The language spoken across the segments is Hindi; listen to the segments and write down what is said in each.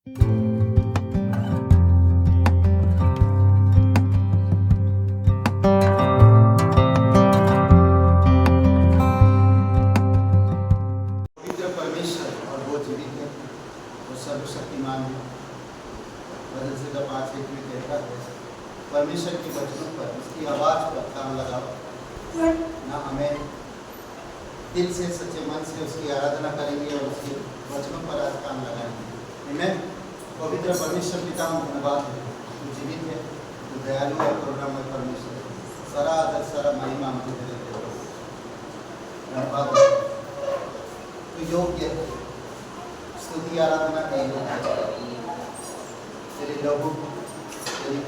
पवित्र परमेश्वर और वो जीवित है, वो सर्वशक्तिमान है। भजन संहिता 5:1 में कहता है, परमेश्वर के वचनों पर, उसकी आवाज पर कान लगाओ। ना हमें दिल से, सच्चे मन से उसकी आराधना करेंगे और उसके वचनों पर आज कान लगाएंगे। आमीन। पवित्र परमेश्वर पिता, हम धन्यवाद है, तू जीवित है, तू दयालु और करुणामय परमेश्वर है। सारा आदर, सारा महिमा हम तुझे देते हैं। धन्यवाद, तू योग्य है, स्तुति आराधना का योग्य है। तेरे लहू, तेरी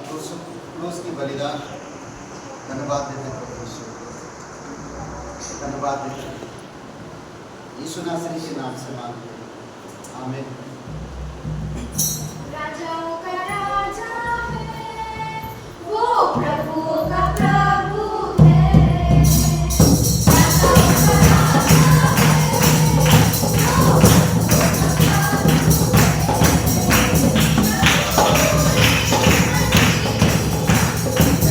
क्रूस की बलिदान, धन्यवाद देते परमेश्वर, धन्यवाद देते यीशु नासरी के नाम से मांगते हैं, आमीन। राजाओं का राजा है, वो प्रभुओं का प्रभु है। राजाओं का राजा है, वो प्रभु का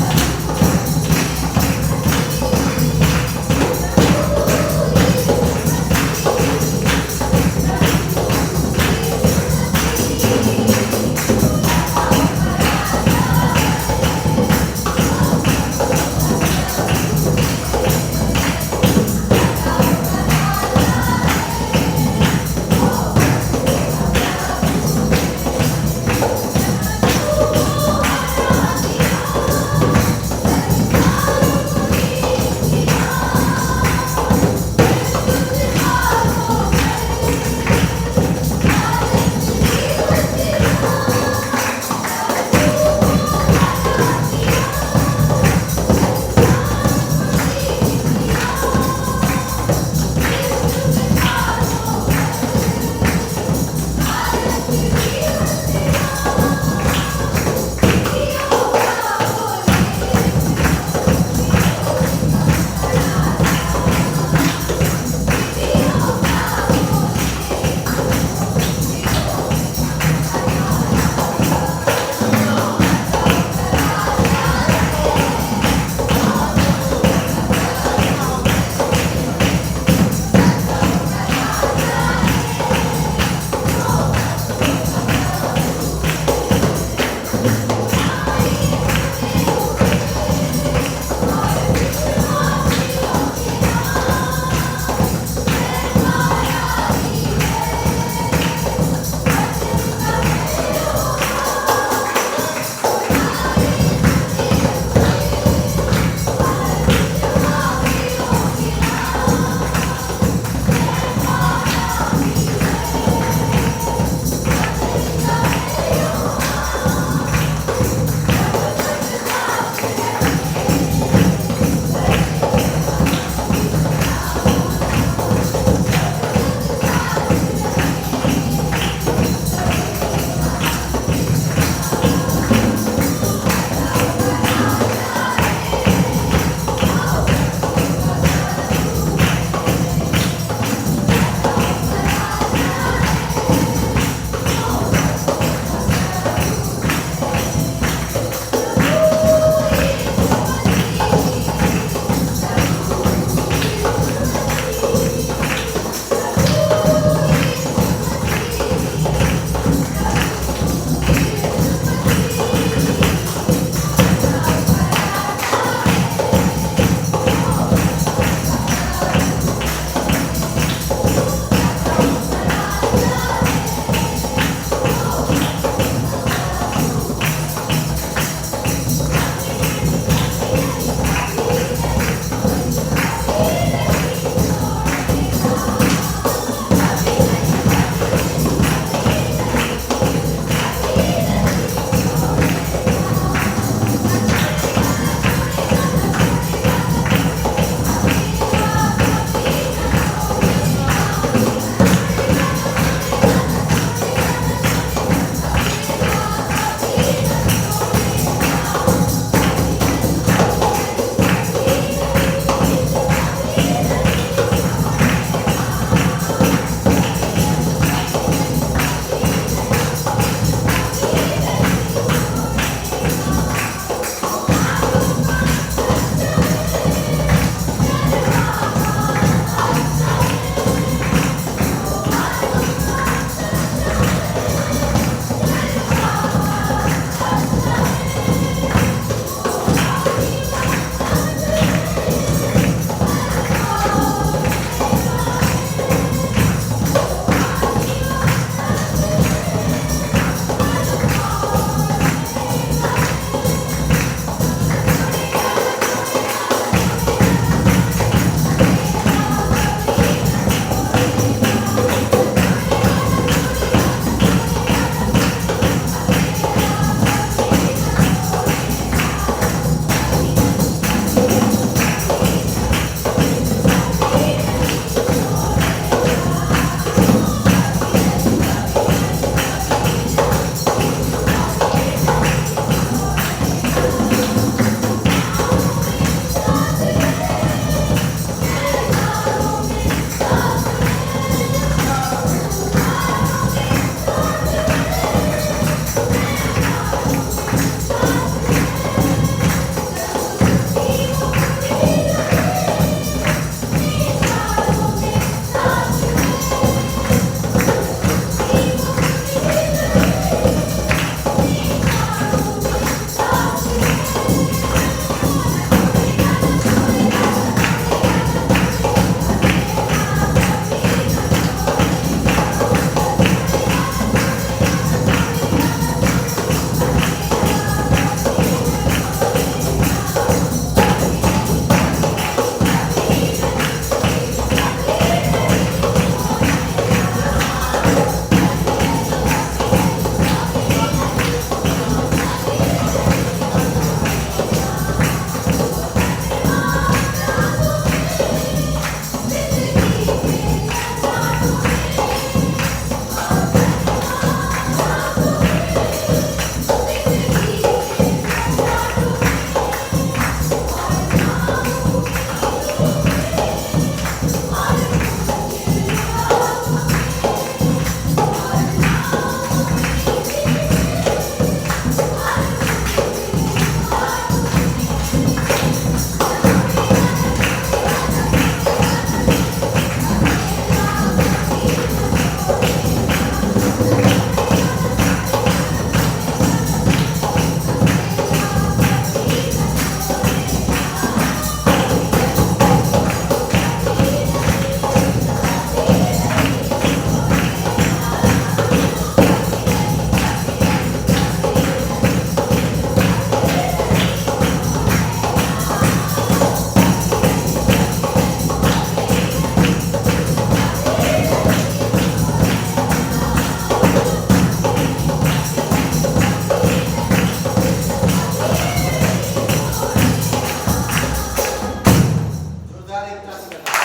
जोरदार एक ताली बजाओ।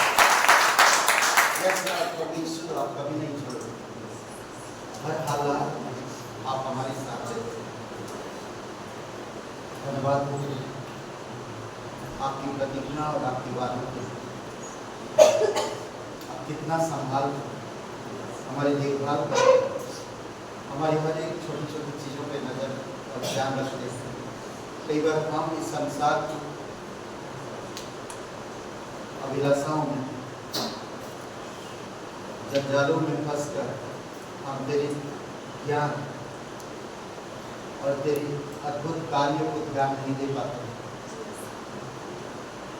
Yes, God, प्रभु यीशु आप कभी नहीं छोड़ोगे। हर हालात में आप हमारे साथ रहते हैं। धन्यवाद हो गया आपकी प्रतिज्ञा और आपकी वादों के आप कितना संभाल हमारी देखभाल कर हमारी हर एक छोटी छोटी चीज़ों पे नजर और ध्यान रखते हैं। कई बार हम इस संसार की अभिलाषाओं में जंजालों में फंसकर हम तेरे ज्ञान और तेरी अद्भुत कार्यों को ध्यान नहीं दे पाते।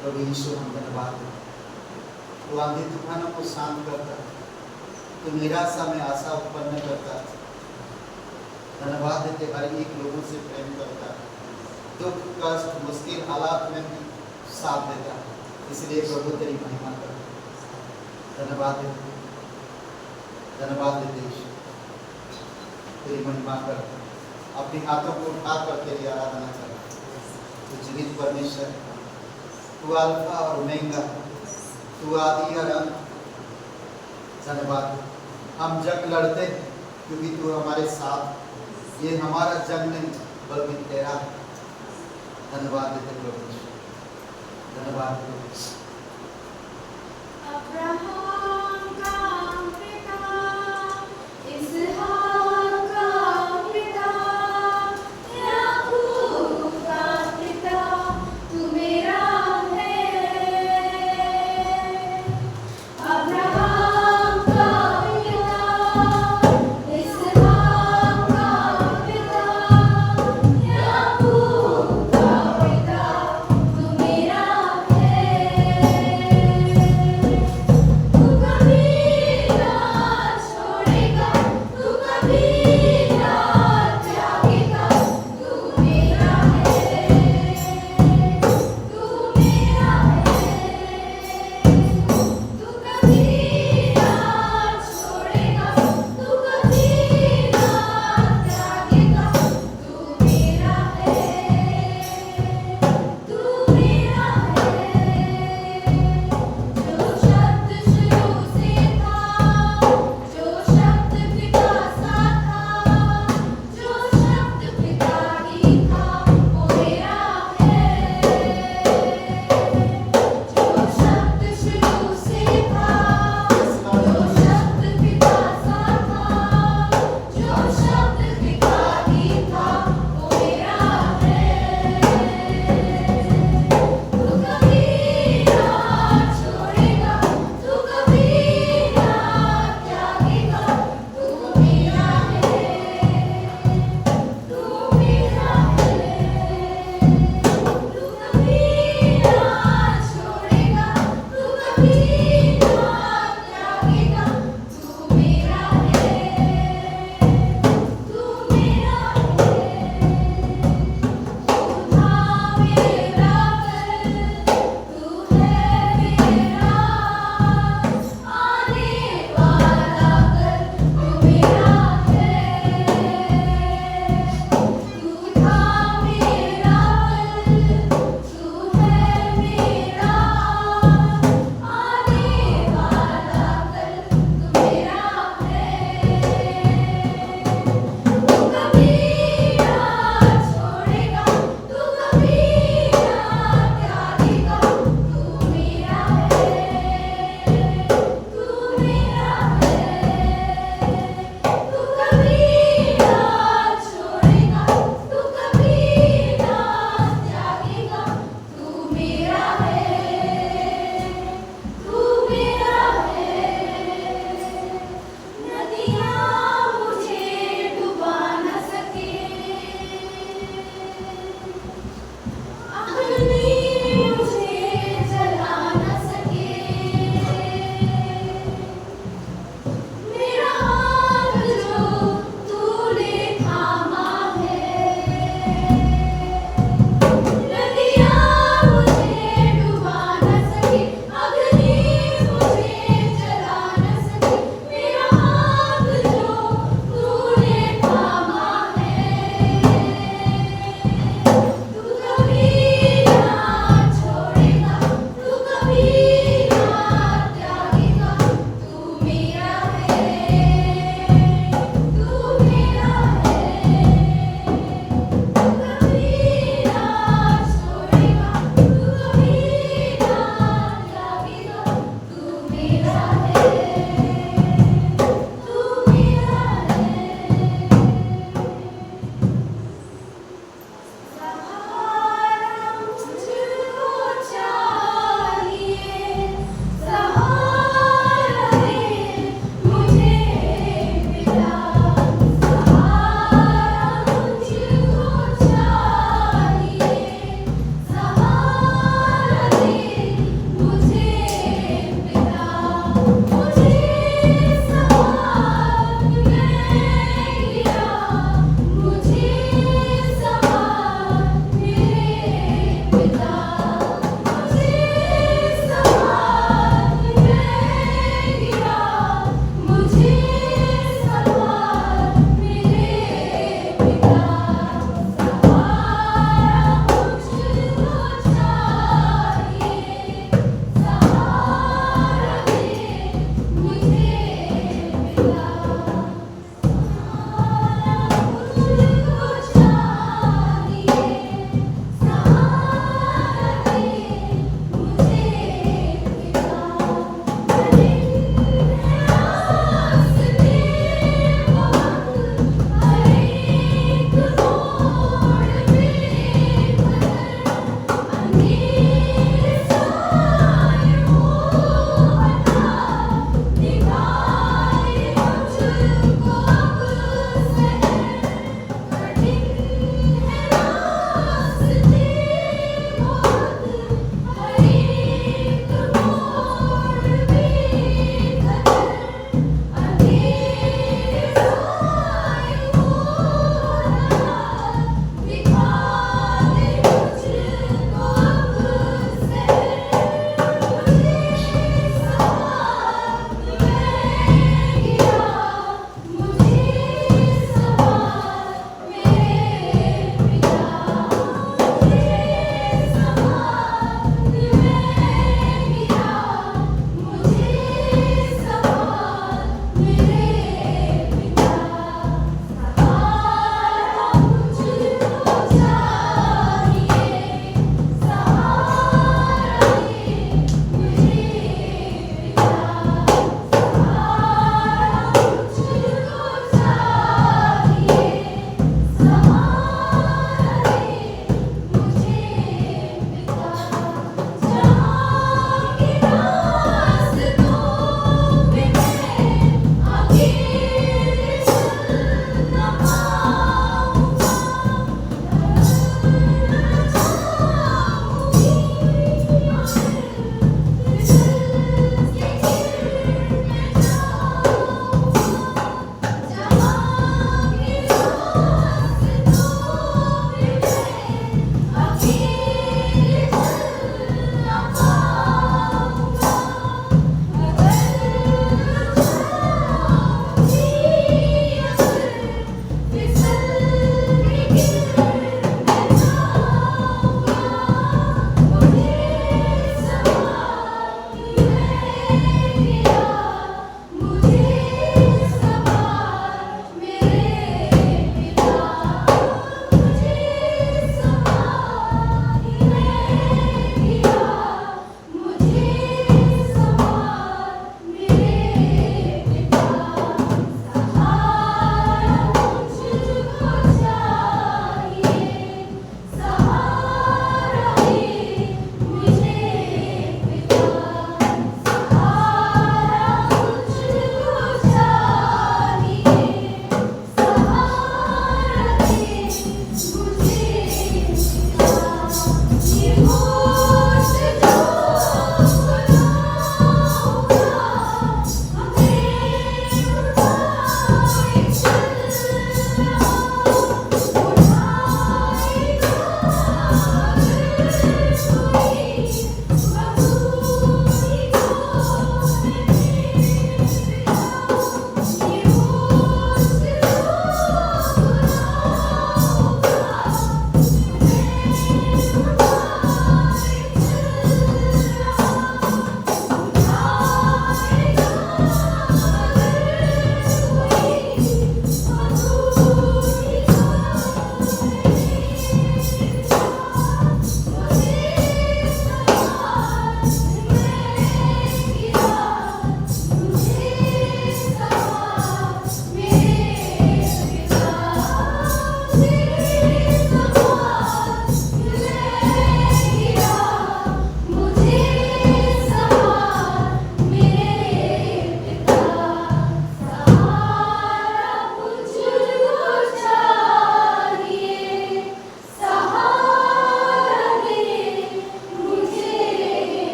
प्रभु यीशु हम धन्यवाद दें। तो आंधी तूफानों को शांत करता है, तो निराशा में आशा उत्पन्न करता है। धन्यवाद देते हर एक लोगों से प्रेम करता है, दुख कष्ट मुश्किल हालात में भी साथ देता है। इसलिए प्रभु तेरी महिमा कर। धन्यवाद देते यीशु, तेरी महिमा कर। अपने हाथों को उठा कर तेरी आराधना कर। तू जीवित परमेश्वर, तू अल्फा और ओमेगा, तू आदि और अंत। धन्यवाद। हम जंग लड़ते हैं क्योंकि तू हमारे साथ। ये हमारा जंग नहीं बल्कि तेरा। धन्यवाद देते प्रभु यीशु, धन्यवाद। अब्राहम का पिता, इसहाक का पिता, याकूब का पिता, तू मेरा है। अब्राहम का पिता, इसहाक का पिता, याकूब का पिता, तू मेरा है।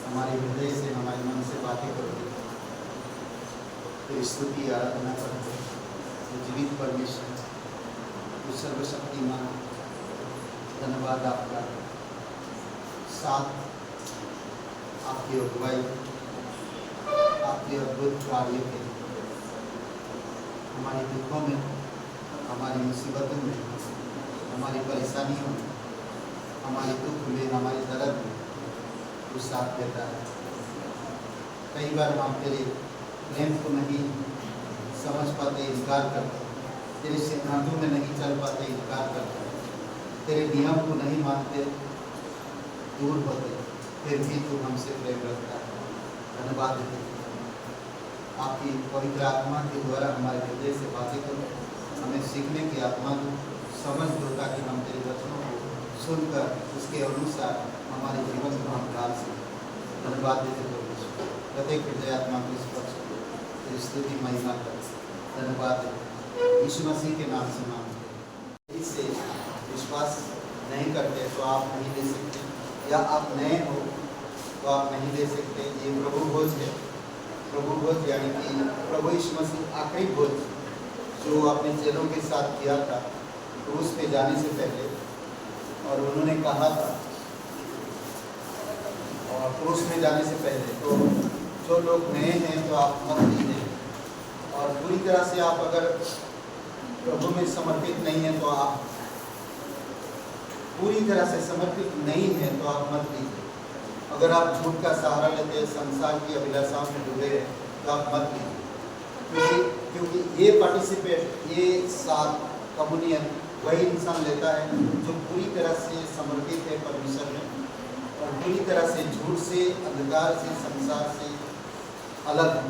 हमारे हृदय से, हमारे मन से बातें करोगे, तो स्तुति आराधना करोगे। तो जीवित परमेश्वर, तो सर्वशक्तिमान, धन्यवाद आपका, साथ आपकी अगुवाई, आपके अद्भुत कार्य के लिए, हमारे दुखों में, हमारी मुसीबतों में, हमारी परेशानियों में, हमारे दुख में, हमारे दर्द में वो साथ देता है। कई बार हम तेरे प्रेम को नहीं समझ पाते, इनकार करते, तेरे सिद्धांतों में नहीं चल पाते, इनकार करते, तेरे नियम को नहीं मानते, दूर होते, फिर भी तू हमसे प्रेम रखता है। धन्यवाद देते, आपकी पवित्र आत्मा के द्वारा हमारे हृदय से बातें करो, हमें सीखने की आत्मा दो, समझ दो, ताकि हम तेरे वचनों को सुनकर उसके अनुसार हमारे जीवन को हम ढाल सकें। धन्यवाद देते परमेश्वर, प्रत्येक हृदय आत्मा को स्पर्श करो, तेरी स्तुति महिमा कर। धन्यवाद देते यीशु मसीह के नाम से मांगते। इससे विश्वास नहीं करते तो आप नहीं दे सकते, या आप नए हो तो आप नहीं दे सकते। ये प्रभु भोज है, प्रभु भोज यानी कि प्रभु यीशु मसीह आखिरी भोज जो अपने चेलों के साथ किया था क्रूस पे जाने से पहले, और उन्होंने कहा था, और क्रूस में जाने से पहले, तो जो लोग नए हैं तो आप मत लीजिए, और पूरी तरह से आप अगर प्रभु में समर्पित नहीं हैं तो आप पूरी तरह से समर्पित नहीं हैं तो आप मत लीजिए। अगर आप झूठ का सहारा लेते हैं, संसार की अभिलाषाओं में डूबे हैं तो आप मत लीजिए, क्योंकि ये पार्टिसिपेट, ये साथ कम्युनियन वही इंसान लेता है जो पूरी तरह से समर्पित है परमेश्वर में, और पूरी तरह से झूठ से, अंधकार से, संसार से अलग है,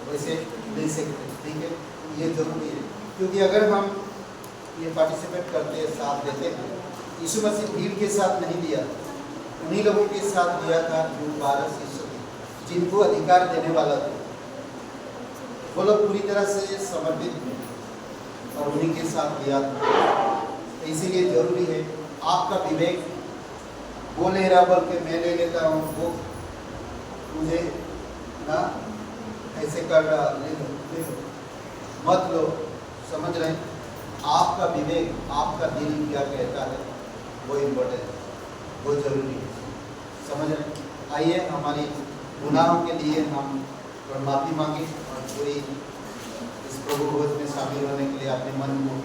वैसे ले सकते। ठीक है, ये जरूरी है, क्योंकि अगर हम ये पार्टिसिपेट करते हैं, साथ देते हैं, यीशु मसीह भीड़ के साथ नहीं दिया, उन्हीं लोगों के साथ दिया था जो 12 शिष्य थे, जिनको अधिकार देने वाला था, वो लोग पूरी तरह से समर्पित थे और उन्हीं के साथ दिया था। तो इसीलिए जरूरी है आपका विवेक, वो ले रहा बोल के मैं ले लेता हूँ, वो मुझे ना ऐसे कर रहा, ले लो, मत लो। समझ रहे हैं, आपका विवेक, आपका दिल क्या कहता है, वो इम्पोर्टेंट है, वो जरूरी है। समझ रहे हैं, आइए हमारी गुनाहों के लिए हम माफ़ी मांगे और पूरी इस प्रभु भोज में शामिल होने के लिए अपने मन को,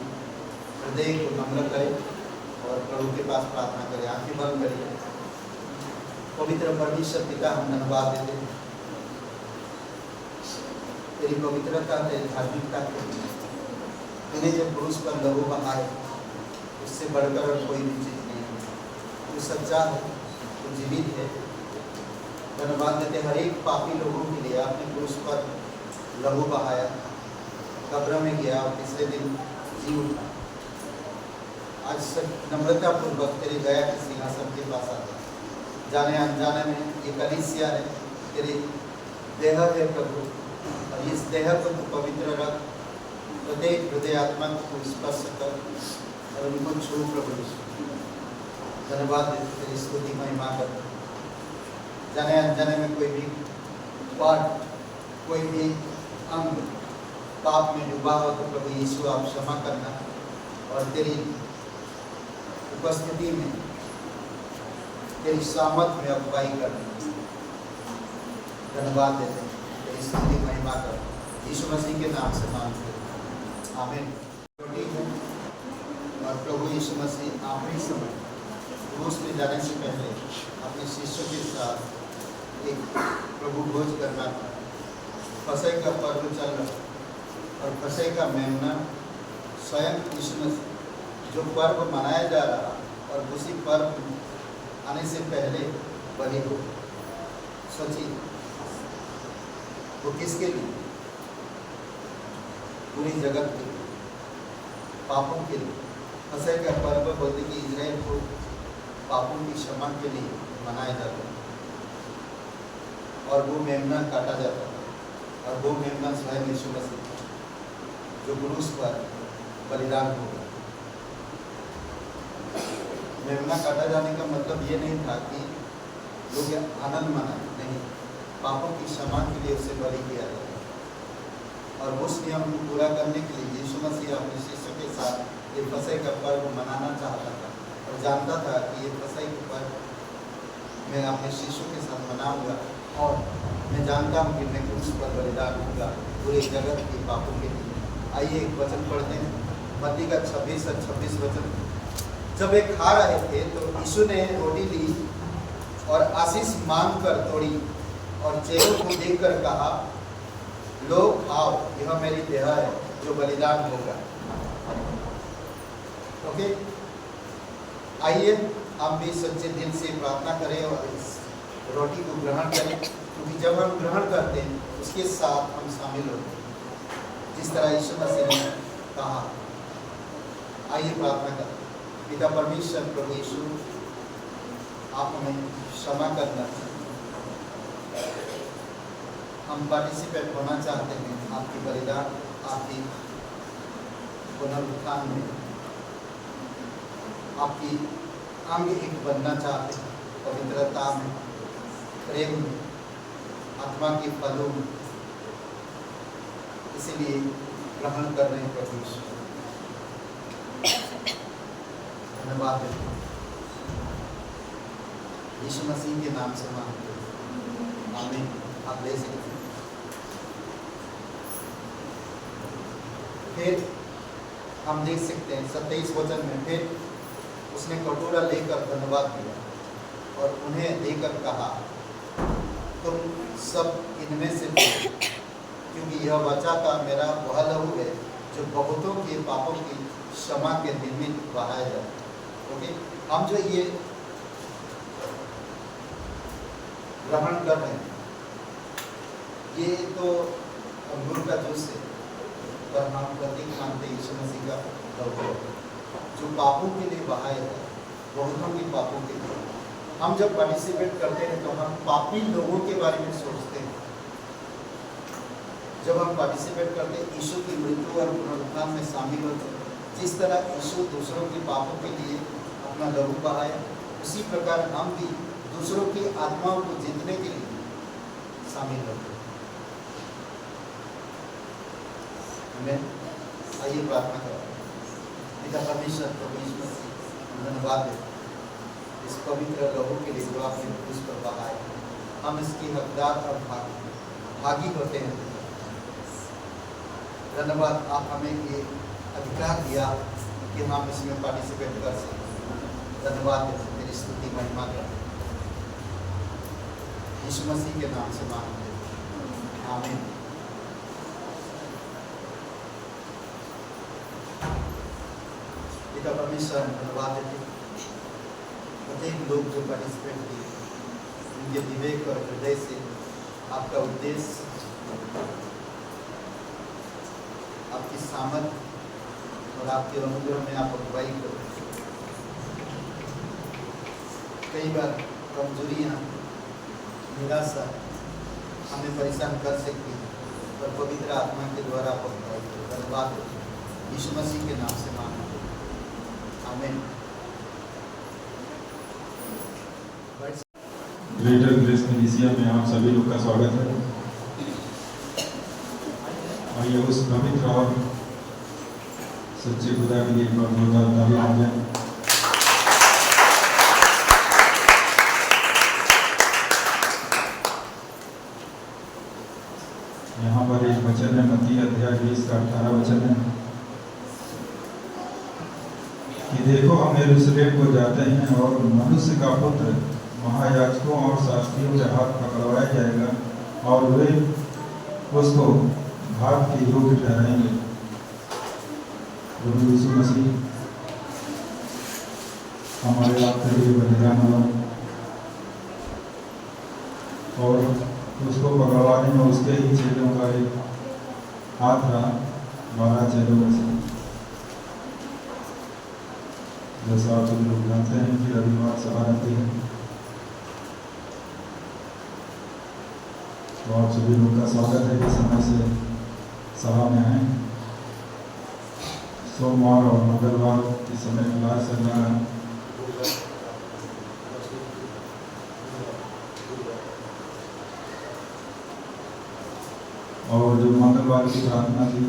हृदय को नम्र करें और प्रभु के पास प्रार्थना करें। आंखें बंद करिए। पवित्र परमेश्वर पिता, हम धन्यवाद देते हैं तेरी पवित्रता, तेरी धार्मिकता के लिए। तूने जब क्रूस पर लहू बहाए, उससे बढ़कर और कोई भी चीज़ नहीं है। तू सच्चा है, तू जीवित है। धन्यवाद देते हर एक पापी लोगों के लिए आपने क्रूस पर लहू बहाया, कब्र में गया और तीसरे दिन जी उठा। आज सब नम्रतापूर्वक तेरी दया के सिंहासन के पास आता, जाने अनजाने में ये कलीसिया है, तेरी देह है प्रभु, और इस देह को तू पवित्र रख, प्रत्येक हृदय आत्मा को स्पर्श कर और उनको छू प्रभु। धन्यवाद देते, तेरी स्तुति महिमा कर। जाने अनजाने में कोई भी पार्ट, कोई भी अंग पाप में डूबा हो तो प्रभु यीशु आप क्षमा करना और तेरी उपस्थिति में, तेरी सामर्थ में अगुवाई करना। धन्यवाद देते हैं, तेरी स्तुति महिमा कर, यीशु मसीह के नाम से मांगते हैं, आमीन। और प्रभु यीशु मसीह आखिरी समय क्रूस में जाने से पहले अपने शिष्यों के साथ एक प्रभु भोज करना था। फसह का पर्व चल रहा और फसह का मेमना स्वयं यीशु मसीह जो पर्व मनाया जा रहा, और उसी पर्व आने से पहले बलि हो। सोचिए, वो किसके लिए? पूरी जगत के लिए, पापों के लिए। फसह का पर्व बोलते कि इजराइल को पापों की क्षमा के लिए मनाया जाता है, और वो मेमना काटा जाता है, और वो मेमना स्वयं यीशु मसीह जो क्रूस पर बलिदान हो गया। मेमना काटा जाने का मतलब ये नहीं था कि लोग आनंद मनाए, नहीं, पापों की क्षमा के लिए उसे बलि किया जाता है। और उस नियम को पूरा करने के लिए यीशु मसीह अपने शिष्यों के साथ ये फसह का पर्व मनाना चाहता था और जानता था कि ये फसह का पर्व मैं अपने शिष्यों के साथ मनाऊंगा और मैं जानता हूँ कि मैं क्रूस पर बलिदान होगा पूरे जगत के पापों के लिए। आइए एक वचन पढ़ते हैं, मत्ती का 26 और 26 वचन। जब वे खा रहे थे तो यीशु ने रोटी ली और आशीष मांग कर तोड़ी और चेलों को देखकर कहा, लो खाओ, यह मेरी देह है जो बलिदान होगा। ओके, आइए हम भी सच्चे दिल से प्रार्थना करें और इस रोटी को ग्रहण करें, क्योंकि जब हम ग्रहण करते हैं उसके साथ हम शामिल होते हैं, जिस तरह यीशु मसीह ने कहा। आइए प्रार्थना करें। पिता परमेश्वर, प्रभु यीशु, आप हमें क्षमा करना, हम पार्टिसिपेट होना चाहते हैं आपकी बलिदान, आपकी पुनरुत्थान में, आपकी अंग एक बनना चाहते हैं, पवित्रता में, प्रेम में, आत्मा के फलों में, इसीलिए ग्रहण कर रहे हैं प्रभु यीशु। धन्यवाद देते हैं यीशु मसीह के नाम से मांगते हैं, आमीन। आप ले सकते हैं। फिर हम देख सकते हैं 27 वचन में, फिर उसने कटोरा लेकर धन्यवाद दिया और उन्हें देकर कहा, तुम सब इनमें से पीओ, क्योंकि यह बचा का मेरा वह लहू है जो बहुतों के पापों की क्षमा के निमित्त बहाया जाए। ओके, हम जो ये ग्रहण कर रहे हैं, ये तो अंगूर का जूस है, पर हम प्रतीक मानते यीशु मसीह का लहू जो पापों के लिए बहाया जाए, बहुतों के पापों के लिए। हम जब पार्टिसिपेट करते हैं तो हम पापी लोगों के बारे में सोचते हैं। जब हम पार्टिसिपेट करते हैं, यीशु की मृत्यु और पुनरुत्थान में शामिल होते हैं। जिस तरह यीशु दूसरों के पापों के लिए अपना लहू बहाया, उसी प्रकार हम भी दूसरों की आत्माओं को जीतने के लिए शामिल होते हैं। आमीन। आइए प्रार्थना करें। पिता परमेश्वर, प्रभु यीशु मसीह, धन्यवाद देते इस पवित्र लहू के लिए जो आपने क्रूस पर बहाया। हम इसकी हकदार और भागी होते हैं। धन्यवाद, आप हमें ये अधिकार दिया कि हम इसमें पार्टिसिपेट कर सकें। धन्यवाद देते, तेरी स्तुति महिमा करते यीशु मसीह के नाम से मांगते हैं, आमीन। पिता परमेश्वर, धन्यवाद देते प्रत्येक लोग जो पार्टिसिपेट किए, उनके विवेक और हृदय से आपका उद्देश्य, आपकी सामर्थ और आपके अनुग्रह में आप अगुवाई करो। कई बार कमजोरियाँ, निराशा हमें परेशान कर सकती है, पर पवित्र आत्मा के द्वारा आप अगुवाई करो। धन्यवाद यीशु मसीह के नाम से मांगते हैं, आमीन। ग्रेटर ग्रेस मिलेशिया में आप सभी लोग का स्वागत है। आइए उस पवित्र और सच्चे खुदा के लिए एक बार जोरदार ताली बजाएं। यहाँ पर एक वचन है, मत्ती अध्याय 20 का 18 वचन है कि देखो हम यरूशलेम को जाते हैं और मनुष्य का पुत्र महायाजकों और शास्त्रियों के हाथ पकड़वाया जाएगा और वे उसको घात के योग्य ठहराएंगे। प्रभु यीशु मसीह हमारे आपके लिए बलिदान हुआ और उसको पकड़वाने में उसके ही चेलों का एक हाथ रहा, 12 चेलों में से। जैसा आप सभी लोग जानते हैं कि रविवार सभा रहती है, तो आप सभी लोग का स्वागत है कि समय से सभा में आए। सोमवार और मंगलवार इस समय क्लास चल रहा है। और जो मंगलवार की प्रार्थना थी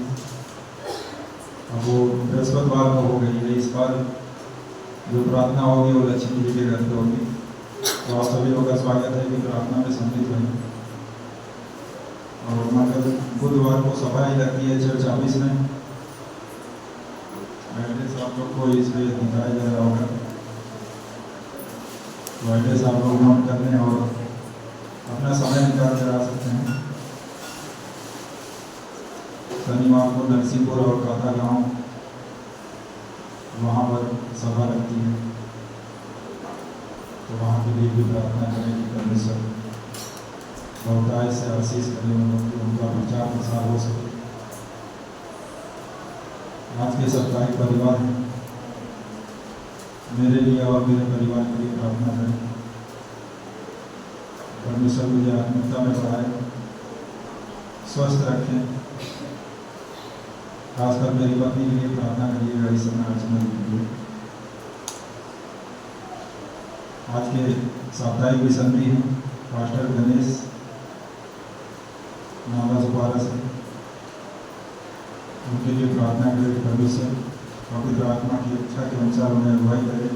अब वो बृहस्पतिवार को हो गई है। इस बार जो प्रार्थना होगी वो लक्ष्मी जी के घर पे होगी। तो आप सभी लोगों का स्वागत है कि प्रार्थना में सम्मिलित रहें। और मंगल बुधवार को सफाई लगती है चर्च ऑफिस में। एड्रेस आप लोग को इस पे दिखाया जा रहा होगा, तो एड्रेस आप लोग नोट कर लें और अपना समय निकाल कर आ सकते हैं। शनिवार को नरसिंहपुर और काथा गांव वहाँ पर सभा लगती है, तो वहाँ के लिए भी प्रार्थना करें कि परमेश्वर बहुतायत से आशीष करें, उनका प्रचार प्रसार हो सके। आज के साप्ताहिक परिवार मेरे लिए और मेरे परिवार के लिए प्रार्थना करें। परमेश्वर मुझे आत्मिकता में बढ़ाए, स्वस्थ रखें। खासकर मेरी पत्नी के लिए प्रार्थना करिएगा इस समय अर्चना के लिए। आज के साप्ताहिक विसंधि हैं पास्टर गणेश नाला सुपारा से, उनके लिए प्रार्थना करें कि परमेश्वर पवित्र आत्मा की इच्छा के अनुसार उन्हें अगुवाई करें,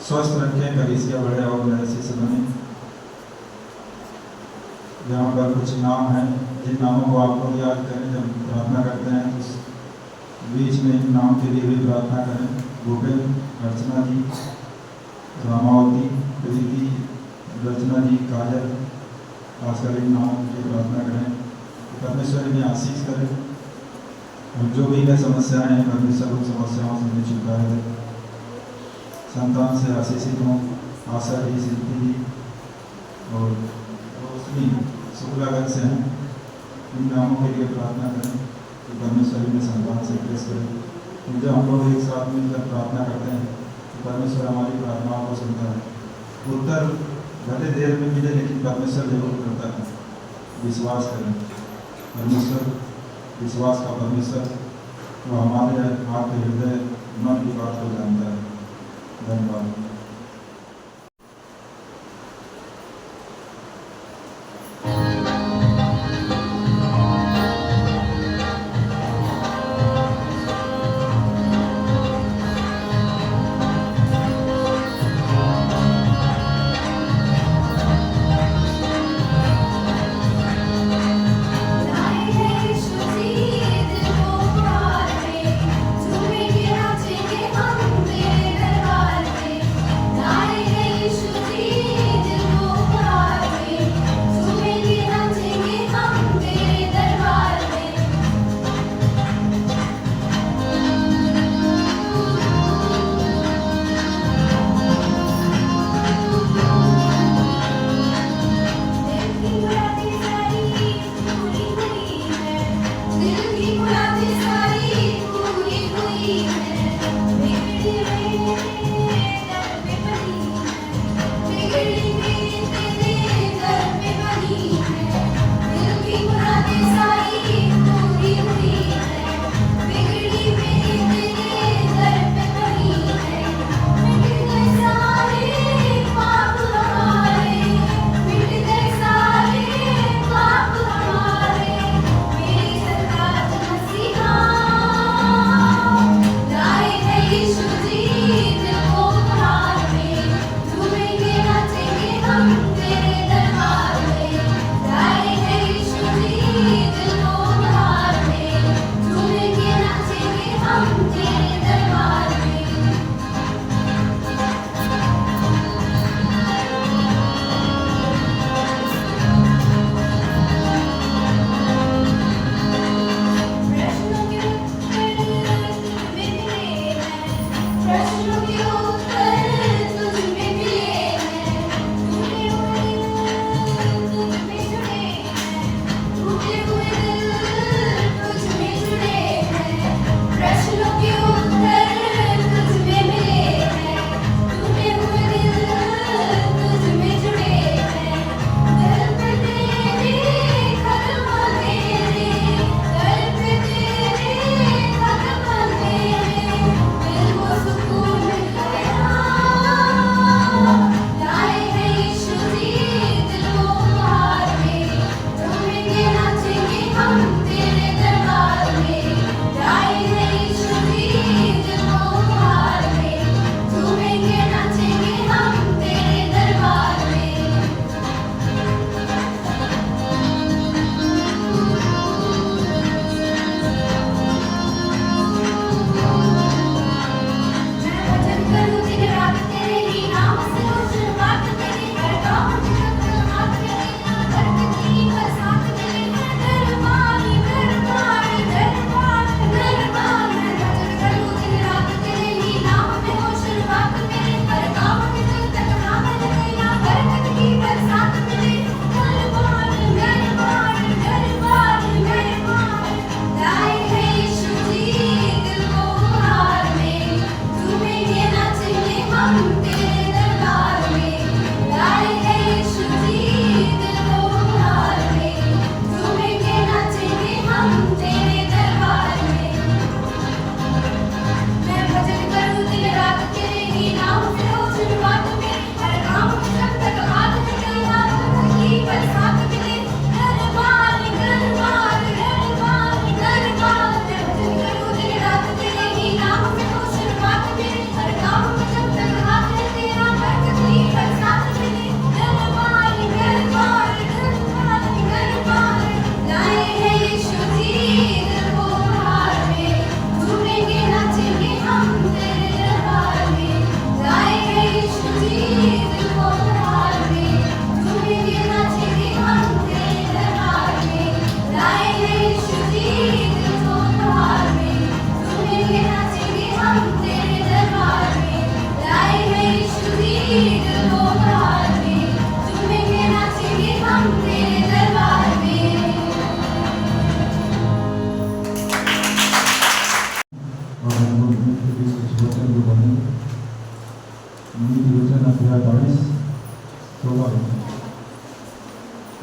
स्वस्थ रखें, कलीसिया बढ़े और बड़े शिष्य बने। यहाँ पर कुछ नाम हैं जिन नामों को आप लोग याद करें जब प्रार्थना करते हैं, तो बीच में इन नाम के लिए भी प्रार्थना करें। भूपेंद्र, अर्चना जी, रामावती, प्रीति, रचना जी, काजल, खासकर इन नामों की प्रार्थना करें। परमेश्वर इन्हें आशीष करें और जो भी इन्हें समस्याएं हैं परमेश्वर उन समस्याओं से इन्हें छुटकारा दे। संतान से आशीषित हों आशा जी, सिद्धि जी और रोशनी शुक्लागंज से हैं। इन नामों के लिए प्रार्थना करें कि परमेश्वर इन्हें संतान से प्रेस करें। जब हम लोग एक साथ मिलकर प्रार्थना करते हैं तो परमेश्वर हमारी प्रार्थनाओं को सुनता है। उत्तर भले देर में मिले लेकिन परमेश्वर जरूर करता है। विश्वास करें, परमेश्वर विश्वास का परमेश्वर वो हमारे आपके हृदय मन की बात को जानता है। धन्यवाद। झूमेंगे नाचेंगे हम तेरे दरबार में।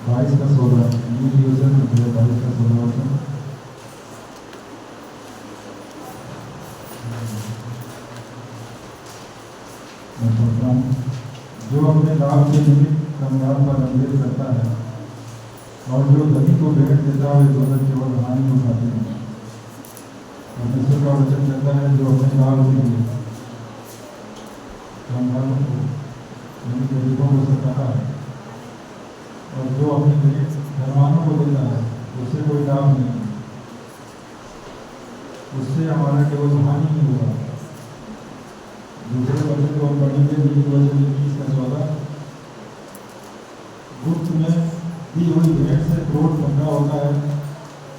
22 का 16 न्यू डिवीजन 22 का 16 वर्ष मैं बोलता हूँ, जो अपने लाभ के निमित्त कंगाल पर अंधेर करता है और जो धनी को भेंट देता है वे दोनों केवल हानि उठाते हैं। परमेश्वर का वचन कहता है, जो अपने लाभ के लिए कंगालों को यानी गरीबों को सताता है और जो अपने भेंट धनवानों को देता है उससे कोई लाभ नहीं, उससे हमारा केवल हानि ही होगा। दूसरे वचन को हम पढ़ेंगे, वचन 21 का 14। गुप्त में दी हुई भेंट से क्रोध ठंडा होता है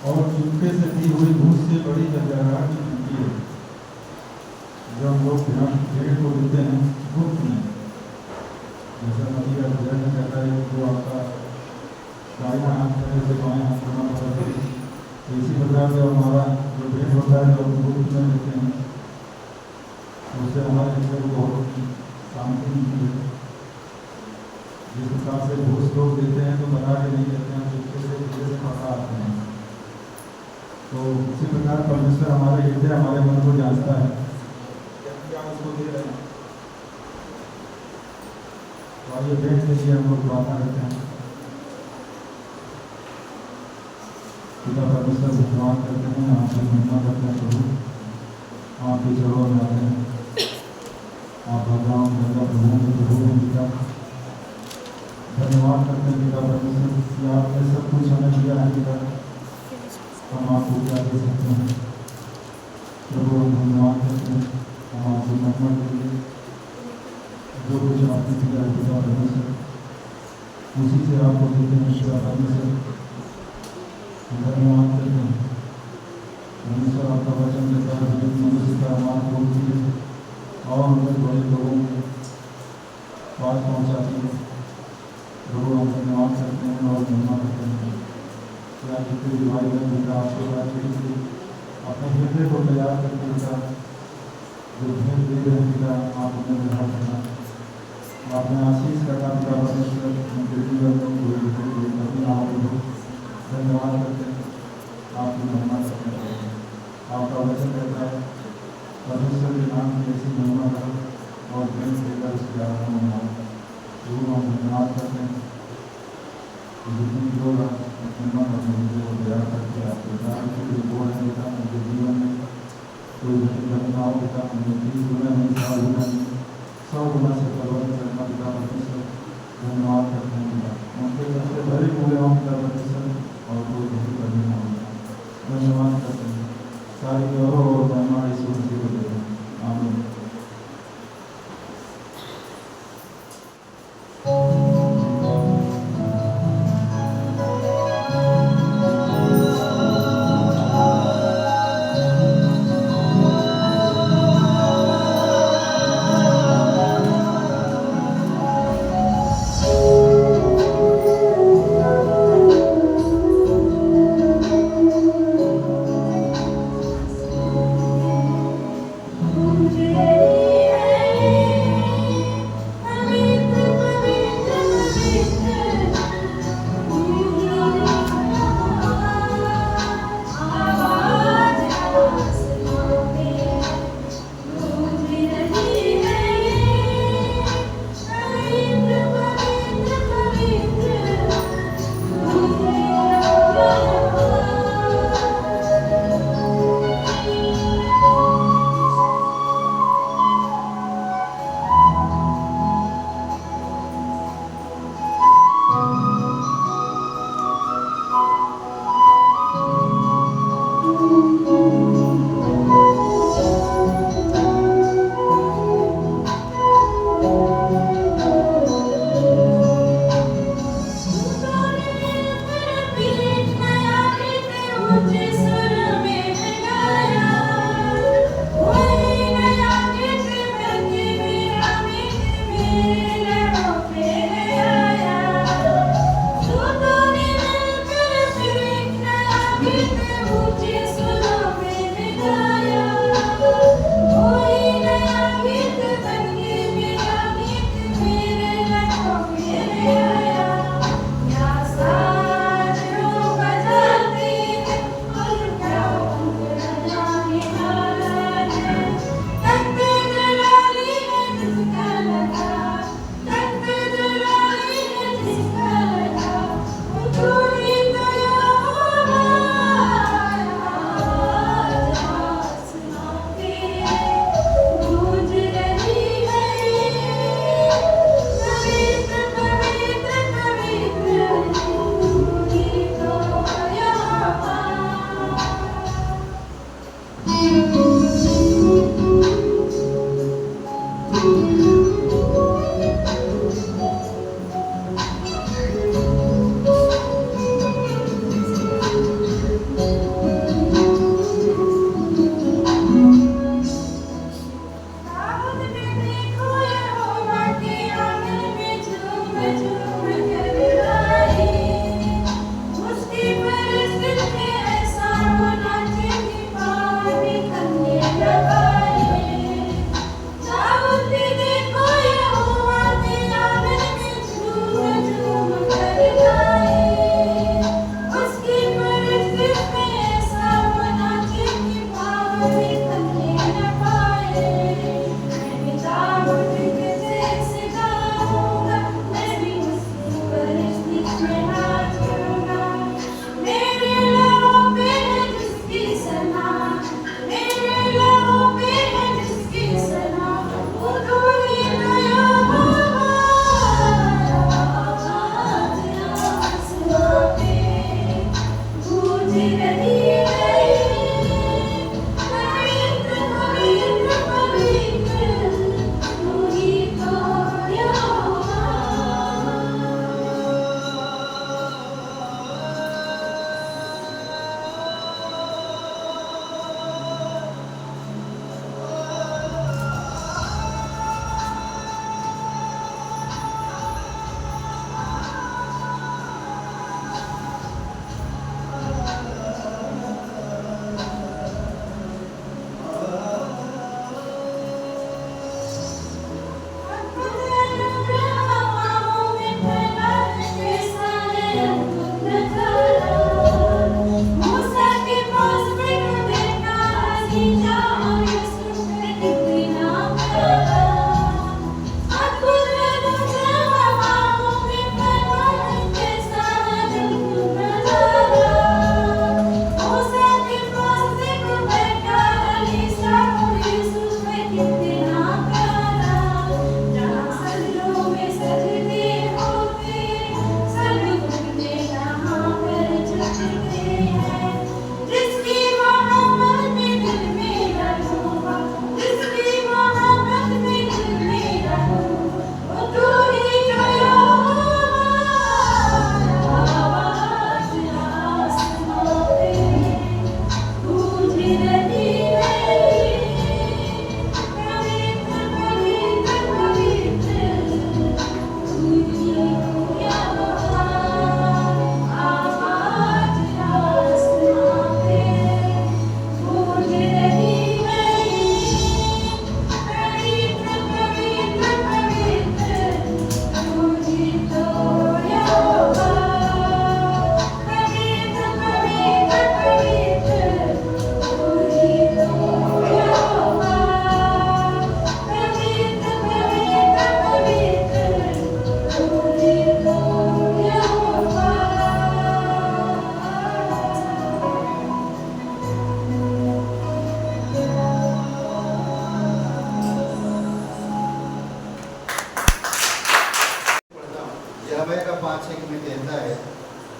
और चुपके से दी हुई घूस से बड़ी झगड़ाहट मिलती है। जो हम लोग भेंट को देते हैं गुप्त में, जैसा नदी का वचन कहता है, जो आपका दाहिना हाथ करे से बाएं हाथ करना पड़ता है, इसी प्रकार से हमारा जो भेंट होता है जो हम गुप्त में देते हैं उससे हमारे अंदर बहुत शांति मिलती है। जिस प्रकार से घूस लोग देते हैं तो बता के नहीं देते हैं, चुपके से धीरे से पता आते हैं। तो इसी प्रकार परमेश्वर हमारे हृदय हमारे मन को जानता है, क्या उसको दे रहे हैं। और ये भेंट के लिए हम लोग प्रार्थना करते हैं। पिता परमेश्वर से धन्यवाद करते हैं, आपसे महिमा करते हैं प्रभु, आपके चरणों में आते हैं। आप भगवान गंगा प्रभु हैं पिता, धन्यवाद करते हैं पिता परमेश्वर कि आपने सब कुछ हमें दिया है पिता, हम आपको क्या दे सकते हैं प्रभु। हम धन्यवाद करते हैं, हम आपको महिमा करेंगे। जो कुछ आपने दिया है पिता परमेश्वर उसी से आपको देते हैं पिता परमेश्वर। धन्यवाद करते हैं परमेश्वर, आपका वचन देता है मनुष्य का मार्ग बोलती है और उन्हें बड़े लोगों के पास पहुँचाती है। प्रभु हम धन्यवाद करते हैं और महिमा करते हैं कि आप जितने भी भाई बहन पिता आपके बात करेंगे, अपने हृदय को तैयार करके पिता जो भेंट दे रहे हैं पिता, आप उन्हें ग्रहण करना, अपने आशीष करना पिता परमेश्वर, उनके जीवन में कोई कमी ना हो। धन्यवाद करते हैं, आपकी महिमा करते हैं। आपका वचन कहता है परमेश्वर के नाम की ऐसी महिमा करो और भेंट देकर उसकी आराधना हो। तो हम धन्यवाद करते हैं जितनी लोग अपने मन अपने हृदय को तैयार करके आपके दान के लिए बोल रहे पिता, उनके जीवन में कोई कमी ना हो पिता, उन्हें 30 गुना नहीं 100 गुना नहीं 100 गुना से परिवर्तन करना पिता परमेश्वर। धन्यवाद करते हैं पिता, उनके घर से भरे हुए हों पिता परमेश्वर और कोई नहीं कमी ना हो। धन्यवाद करते हैं, सारी गौरव और महिमा ईश्वर जी को देते हैं। आमीन।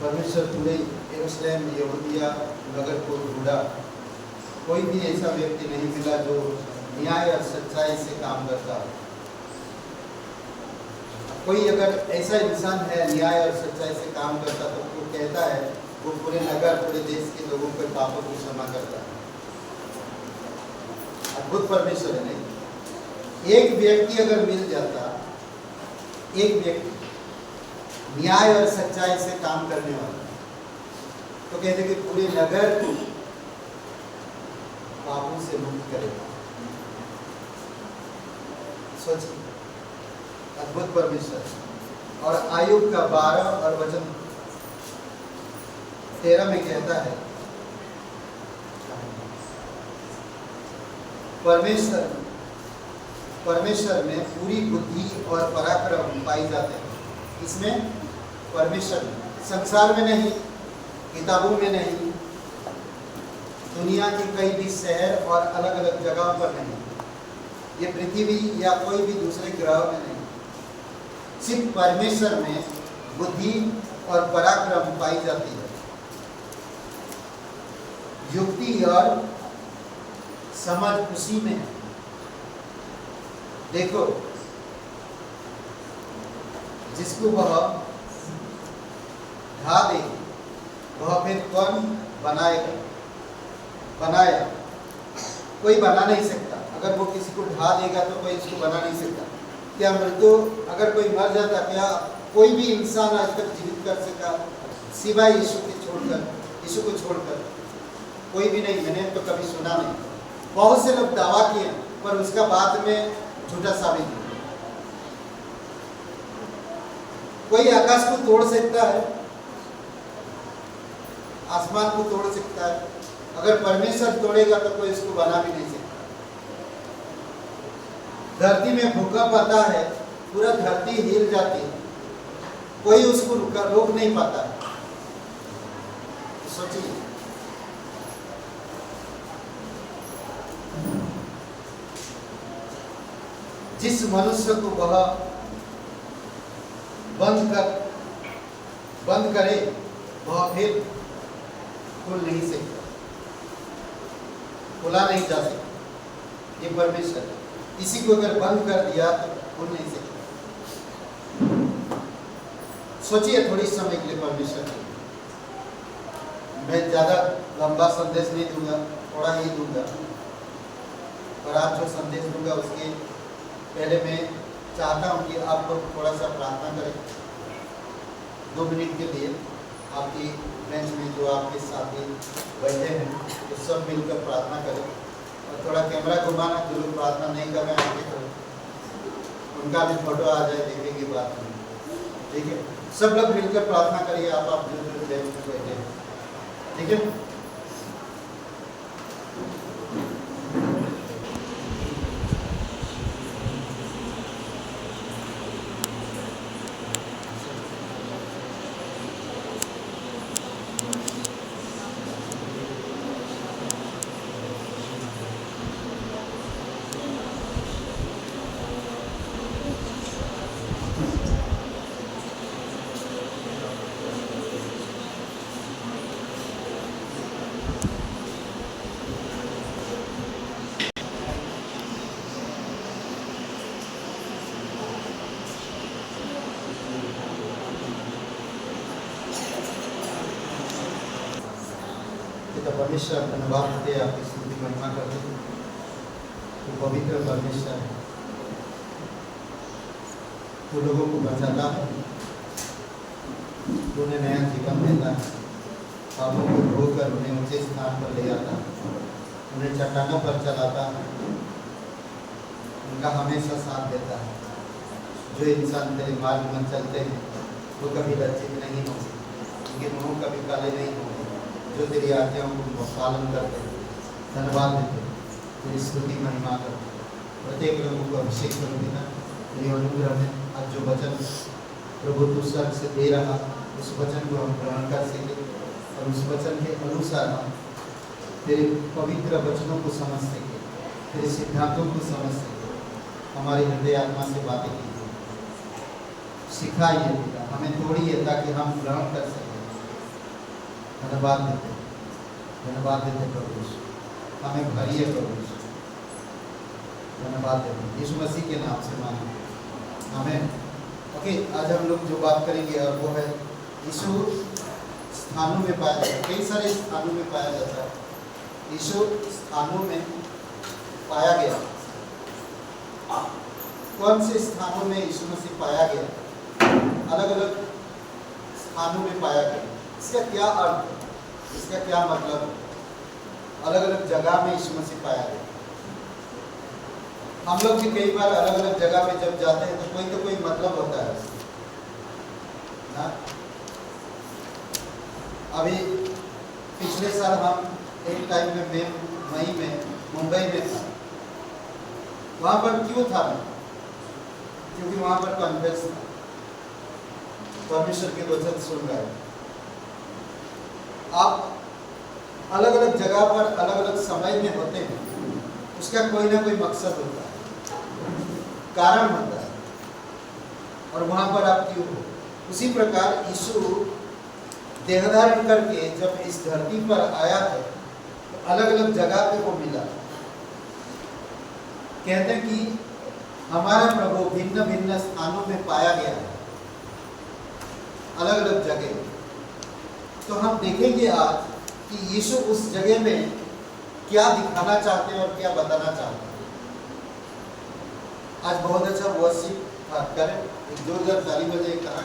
परमेश्वर पूरे यरूशलेम यहूदिया नगर को ढूंढा, कोई भी ऐसा व्यक्ति नहीं मिला जो न्याय और सच्चाई से काम करता हो। कोई अगर ऐसा इंसान है न्याय और सच्चाई से काम करता तो वो कहता है वो पूरे नगर पूरे देश के लोगों के पापों को क्षमा करता है। अद्भुत परमेश्वर है नहीं। एक व्यक्ति अगर मिल जाता, एक व्यक्ति न्याय और सच्चाई से काम करने वाला, तो कहते कि पूरे नगर को पापों से मुक्त करेगा। सोचिए, अद्भुत परमेश्वर। और आयुब का 12 और वचन 13 में कहता है परमेश्वर में पूरी बुद्धि और पराक्रम पाई जाते हैं। इसमें परमेश्वर संसार में नहीं, किताबों में नहीं, दुनिया के कई भी शहर और अलग अलग जगहों पर नहीं, ये पृथ्वी या कोई भी दूसरे ग्रह में नहीं, सिर्फ परमेश्वर में बुद्धि और पराक्रम पाई जाती है। युक्ति और समझ उसी में है। देखो, जिसको वह ढा दे वह फिर कौन बनाएगा? बनाया कोई बना नहीं सकता। अगर वो किसी को ढा देगा तो कोई इसको बना नहीं सकता। क्या मृत्यु, अगर कोई मर जाता, क्या कोई भी इंसान आज तक जीवित कर सका सिवाय यीशु को छोड़कर? कोई भी नहीं। मैंने तो कभी सुना नहीं। बहुत से लोग दावा किए पर उसका बाद में झूठा साबित हुआ। कोई आकाश को तोड़ सकता है, आसमान को तोड़ सकता है, अगर परमेश्वर तोड़ेगा तो कोई इसको बना भी नहीं सकता। धरती में भूकंप आता है, पूरा धरती हिल जाती है, कोई उसको रोक नहीं पाता है। सोचिए, जिस मनुष्य को वह बंद करे वह फिर खुल नहीं सकता, खुला नहीं जा सकता। ये परमेश्वर है। किसी को अगर बंद कर दिया तो खुल नहीं सकता। सोचिए थोड़ी समय के लिए परमेश्वर। मैं ज़्यादा लंबा संदेश नहीं दूंगा, थोड़ा ही दूंगा, और आप जो संदेश दूंगा उसके पहले मैं चाहता हूँ कि आप लोग थोड़ा सा प्रार्थना करें 2 मिनट के लिए। आपकी बेंच में जो आपके साथी बैठे हैं तो सब मिलकर प्रार्थना करें, और थोड़ा कैमरा घुमाना, जो लोग प्रार्थना नहीं कर रहे हैं आगे करें, उनका भी फोटो आ जाए, देखेंगे बात में। ठीक है, सब लोग मिलकर प्रार्थना करिए। आप जो जो बेंच में बैठे हैं, ठीक है। परमेश्वर धन्यवाद देते, आपकी स्तुति महिमा करते हैं। तो पवित्र परमेश्वर है, तो लोगों को बचाता है, तो उन्हें नया जीवन देता है, पापों को धोकर उन्हें ऊंचे स्थान पर ले आता है, उन्हें चट्टानों पर चलाता है, उनका हमेशा साथ देता है। जो इंसान तेरे मार्ग में चलते हैं वो कभी लज्जित नहीं होंगे, उनके मुँह कभी काले नहीं होंगे, जो तेरी आज्ञाओं को पालन करते हैं। धन्यवाद देते हैं, तेरी स्तुति महिमा करते हैं। प्रत्येक लोगों को अभिषेक करो पिता, तेरी अनुग्रह में आज जो वचन प्रभु तू स्वर्ग से दे रहा, उस वचन को हम ग्रहण कर सके, और उस वचन के अनुसार हम तेरे पवित्र वचनों को समझ सके, तेरे सिद्धांतों को समझ सके। हमारे हृदय आत्मा से बातें कीजिए, सिखाइए पिता, हमें तोड़िए ताकि हम ग्रहण कर सकें, धन्यवाद देते प्रभु यीशु, हमें भरिए प्रभु यीशु, धन्यवाद देते यीशु मसीह के नाम से मांगे, आमीन। ओके, आज हम लोग जो बात करेंगे और वो है यीशु स्थानों में पाया जाता है। कई सारे स्थानों में पाया जाता है। यीशु स्थानों में पाया गया। कौन से स्थानों में यीशु मसीह पाया गया? अलग अलग स्थानों में पाया गया। इसका क्या अर्थ है? इसका क्या मतलब है? अलग अलग जगह में यीशु मसीह पाया गया। हम लोग भी कई बार अलग अलग जगह पे जब जाते हैं तो कोई मतलब होता है ना। अभी पिछले साल हम एक टाइम में मई में मुंबई में था। वहाँ पर क्यों था मैं? क्योंकि वहाँ पर कॉन्फ्रेंस था, परमेश्वर के वचन सुन रहे। आप अलग अलग जगह पर अलग अलग समय में होते हैं, उसका कोई ना कोई मकसद होता है, कारण होता है, और वहाँ पर आप क्यों हो। उसी प्रकार यीशु देह धारण करके जब इस धरती पर आया है तो अलग अलग जगह पे वो मिला। कहते हैं कि हमारा प्रभु भिन्न भिन्न स्थानों में पाया गया है, अलग अलग जगह। तो हम देखेंगे आज कि यीशु उस जगह में क्या दिखाना चाहते हैं और क्या बताना चाहते हैं। आज बहुत अच्छा वर्शिप करें, एक जोरदार ताली बजाइए। कहाँ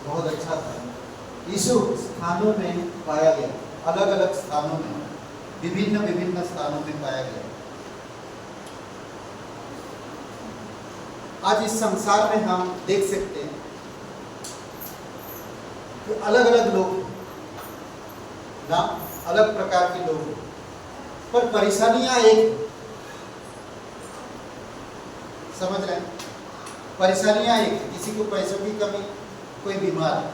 बहुत अच्छा था। यीशु स्थानों में पाया गया, अलग अलग स्थानों में, विभिन्न विभिन्न स्थानों में पाया गया। आज इस संसार में हम देख सकते हैं कि अलग अलग लोग ना, अलग प्रकार के लोग, पर परेशानियां एक, समझ रहे हैं? परेशानियां एक, किसी को पैसों की कमी, कोई बीमार है,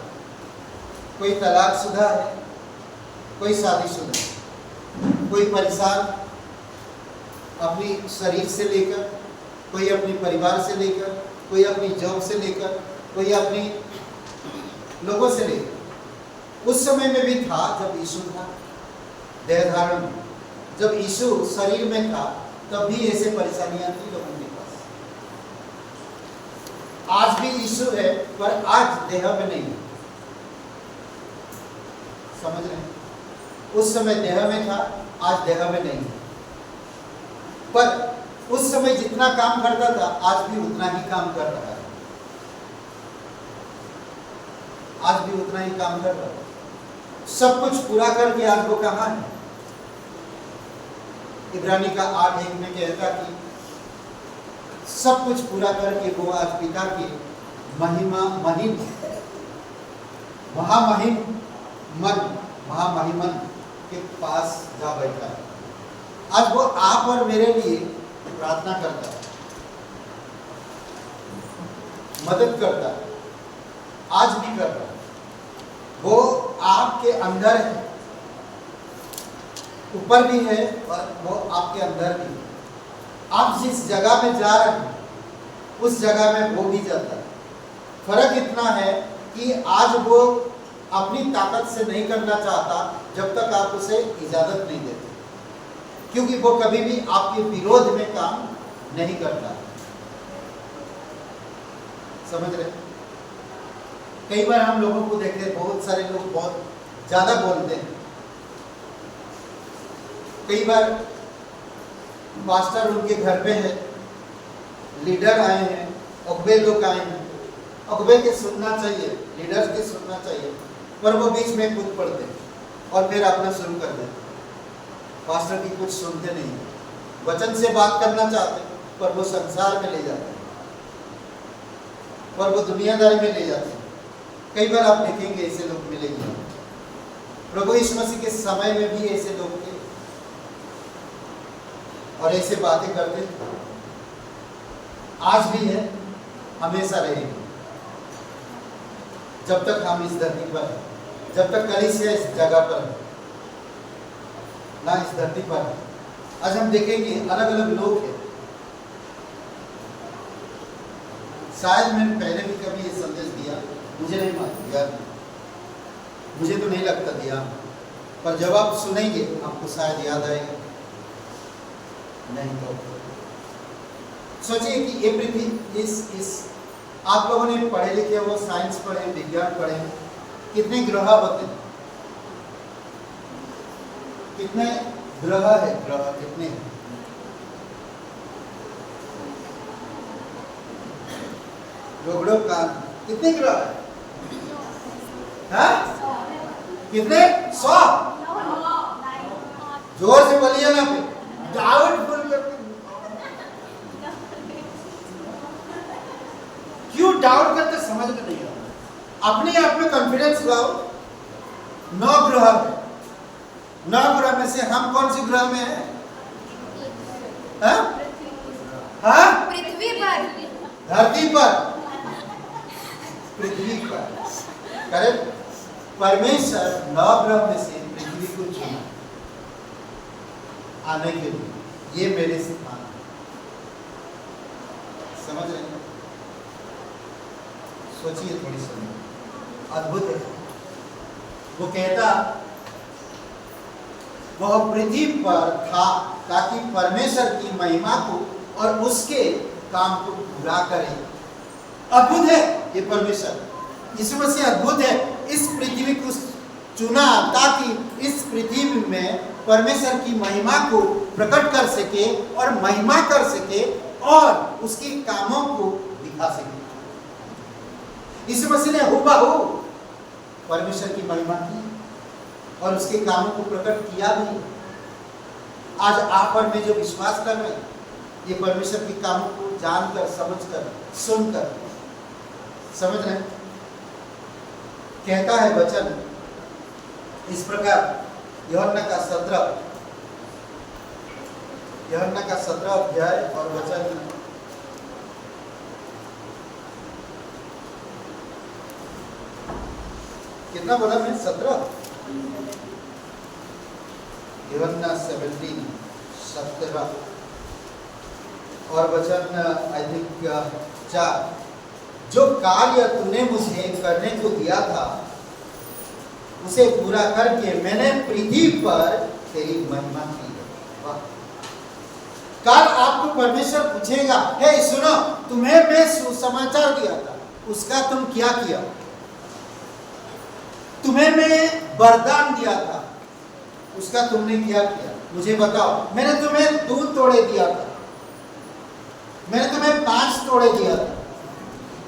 कोई तलाकशुदा है, कोई शादीशुदा है, कोई परेशान अपनी शरीर से लेकर, कोई अपने परिवार से लेकर, कोई अपनी जॉब से लेकर, कोई अपनी लोगों से लेकर। उस समय में भी था जब यीशु था देह धारण में, जब यीशु शरीर में था तब भी ऐसे परेशानियां थी लोगों के पास। आज भी यीशु है, पर आज देह में नहीं है। समझ रहे हैं? उस समय देह में था, आज देह में नहीं है। पर उस समय जितना काम करता था आज भी उतना ही काम कर रहा है। आज भी उतना ही काम कर रहा है। सब कुछ पूरा करके आज वो कहाँ है? इब्रानी का 8:1 में कहता कि सब कुछ पूरा करके वो आज पिता के महामहिमन के पास जा बैठा है। आज वो आप और मेरे लिए प्रार्थना करता है, मदद करता है, आज भी कर रहा है। वो आपके अंदर है, ऊपर भी है और वो आपके अंदर भी है। आप जिस जगह में जा रहे हैं उस जगह में वो भी जाता है। फर्क इतना है कि आज वो अपनी ताकत से नहीं करना चाहता जब तक आप उसे इजाजत नहीं देते, क्योंकि वो कभी भी आपके विरोध में काम नहीं करता। समझ रहे? कई बार हम लोगों को देखते हैं, बहुत सारे लोग बहुत ज्यादा बोलते हैं। कई बार मास्टर उनके घर पे है, लीडर आए हैं, अगुवे लोग आए हैं, अगुवे के सुनना चाहिए, लीडर्स के सुनना चाहिए, पर वो बीच में कूद पड़ते और फिर अपना शुरू कर देते। पास्टर की कुछ सुनते नहीं, वचन से बात करना चाहते पर वो संसार में ले जाते हैं, पर वो दुनियादारी में ले जाते हैं। कई बार आप देखेंगे ऐसे लोग मिलेंगे। प्रभु यीशु मसीह के समय में भी ऐसे लोग थे और ऐसे बातें करते, आज भी है, हमेशा रहेंगे। जब तक हम इस धरती पर हैं, जब तक कलीसिया इस जगह पर है ना, इस धरती पर है। आज हम देखेंगे अलग अलग लोग हैं, शायद मैंने पहले भी कभी ये संदेश दिया, मुझे नहीं मालूम यार, मुझे तो नहीं लगता दिया, पर जब आप सुनेंगे आपको शायद याद आएगा। नहीं तो सोचिए कि ये पृथ्वी इस आप लोगों ने पढ़े लिखे हो, साइंस पढ़े, विज्ञान पढ़े, कितने ग्रह होते हैं? कितने ग्रह है? ग्रह कितने हैं? रोगड़ों का कितने ग्रह है? हाँ? कितने? 100। जोर से बोलिए ना, फिर डाउटफुल करके। क्यों डाउट करते समझ में नहीं आता? अपने आप में कॉन्फिडेंस लाओ। 9 ग्रह है। 9 ग्रह में से हम कौन सी ग्रह में हैं? हाँ? हाँ? पृथ्वी पर, धरती पर, पृथ्वी पर। करेक्ट? परमेश्वर 9 ग्रह में से पृथ्वी को चुना आने के लिए। ये मेरे स्थान है। समझ रहे हैं? सोचिए थोड़ी सी, अद्भुत है। वो कहता वह पृथ्वी पर था ताकि परमेश्वर की महिमा को और उसके काम को पूरा करे। अद्भुत है ये परमेश्वर, यीशु मसीह अद्भुत है। इस पृथ्वी को चुना ताकि इस पृथ्वी में परमेश्वर की महिमा को प्रकट कर सके और महिमा कर सके और उसके कामों को दिखा सके। यीशु मसीह ने हुबहू परमेश्वर की महिमा की और उसके कामों को प्रकट किया भी। आज आप और मैं जो विश्वास कर रहे हैं, ये परमेश्वर के कामों को जानकर, समझकर, सुनकर, समझ रहे हैं? कहता है वचन इस प्रकार, यूहन्ना का 17 अध्याय और वचन कितना बोला मैं? 17। यूहन्ना 17 और वचन आई थिंक 4। जो कार्य तूने मुझे करने को दिया था उसे पूरा करके मैंने पृथ्वी पर तेरी महिमा की है। वाह! कल आपको परमेश्वर पूछेगा, हे सुनो, तुम्हें मैं सुसमाचार दिया था, उसका तुम क्या किया? तुम्हें मैं वरदान दिया था, उसका तुमने क्या किया? मुझे बताओ। मैंने तुम्हें 2 तोड़े दिया था, मैंने तुम्हें 5 तोड़े दिया था।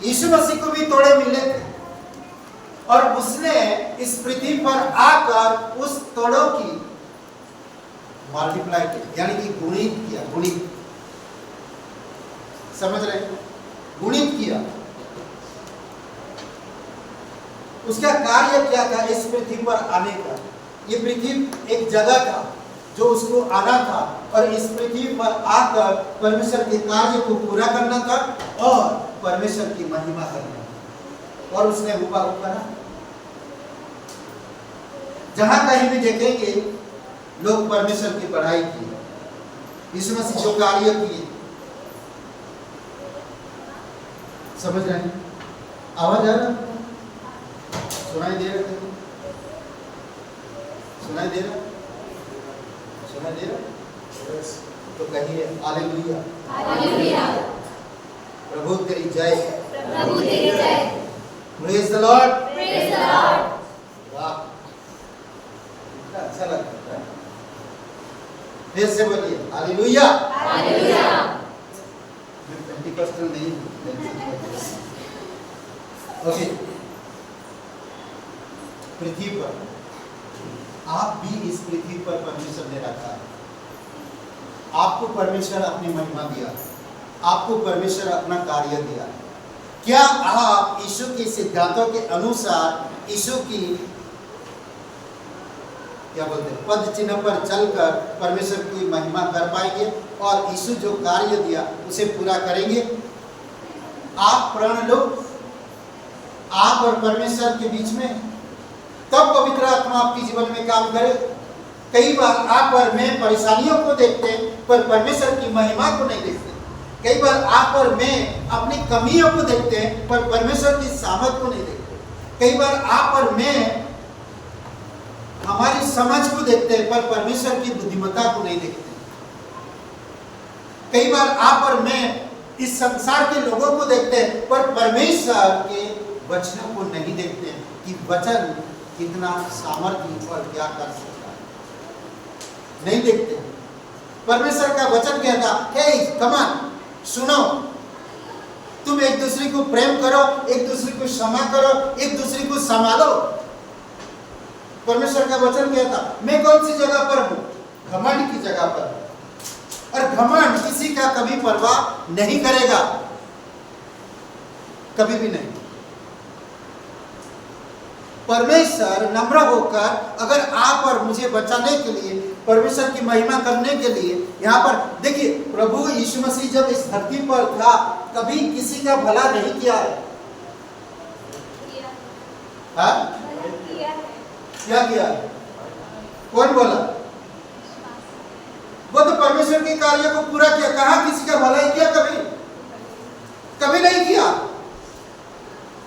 यीशु मसीह को भी तोड़े मिले थे और उसने इस पृथ्वी पर आकर उस तोड़ों की मल्टीप्लाई किया, यानी कि गुणित किया। गुणित, समझ रहे? गुणित किया। उसका कार्य क्या था इस पृथ्वी पर आने का? ये पृथ्वी एक जगह था जो उसको आना था और इस पृथ्वी पर आकर परमेश्वर के कार्य को पूरा करना था और परमेश्वर की महिमा करना था। और उसने हुबहू करा। जहां कहीं भी देखेंगे लोग परमेश्वर की पढ़ाई की, यीशु मसीह जो कार्य किए, समझ रहे हैं? आवाज आ रहा है? सुनाई दे रहा है? सुनाई दे रहा? सुनाई दे रहा? तो कहिए हालेलुया। हालेलुया। प्रभु तेरी जय। प्रभु तेरी जय। Praise the Lord. Praise the Lord. वाह, कितना अच्छा लगता है। फिर से बोलिए हालेलुया। हालेलुया। मैं पेंटिकॉस्टल नहीं हूँ। ओके, पृथ्वी पर आप भी इस पृथ्वी पर परमेश्वर ने रखा है। आपको परमेश्वर अपनी महिमा दिया, आपको परमेश्वर अपना कार्य दिया। क्या आप यीशु के सिद्धांतों के अनुसार यीशु की क्या बोलते हैं पद चिन्ह पर चलकर परमेश्वर की महिमा कर पाएंगे और यीशु जो कार्य दिया उसे पूरा करेंगे? आप प्रण लो, आप और परमेश्वर के बीच में, तब पवित्र आत्मा आपके जीवन में काम करे। कई बार आप और मैं परेशानियों को देखते हैं पर परमेश्वर की महिमा को नहीं देखते। कई बार आप और मैं अपनी कमियों को देखते हैं पर परमेश्वर की सामर्थ को नहीं देखते। कई बार आप और मैं हमारी समझ को देखते हैं पर परमेश्वर की बुद्धिमत्ता को नहीं देखते। कई बार आप और मैं इस संसार के लोगों को देखते हैं पर परमेश्वर के वचनों को नहीं देखते हैं कि वचन कितना सामर्थ्य और क्या कर सकता है, नहीं देखते। परमेश्वर का वचन कहता है कम ऑन सुनो, तुम एक दूसरे को प्रेम करो, एक दूसरे को क्षमा करो, एक दूसरे को संभालो। परमेश्वर का वचन कहता मैं कौन सी जगह पर हूं? घमंड की जगह पर। और घमंड किसी का कभी परवाह नहीं करेगा, कभी भी नहीं। परमेश्वर नम्र होकर अगर आप और मुझे बचाने के लिए, परमेश्वर की महिमा करने के लिए यहाँ पर देखिए, प्रभु यीशु मसीह जब इस धरती पर था कभी किसी का भला नहीं किया है। हाँ? क्या किया? कौन बोला? वो तो परमेश्वर के कार्य को पूरा किया। कहा किसी का भलाई किया? कभी कभी नहीं किया।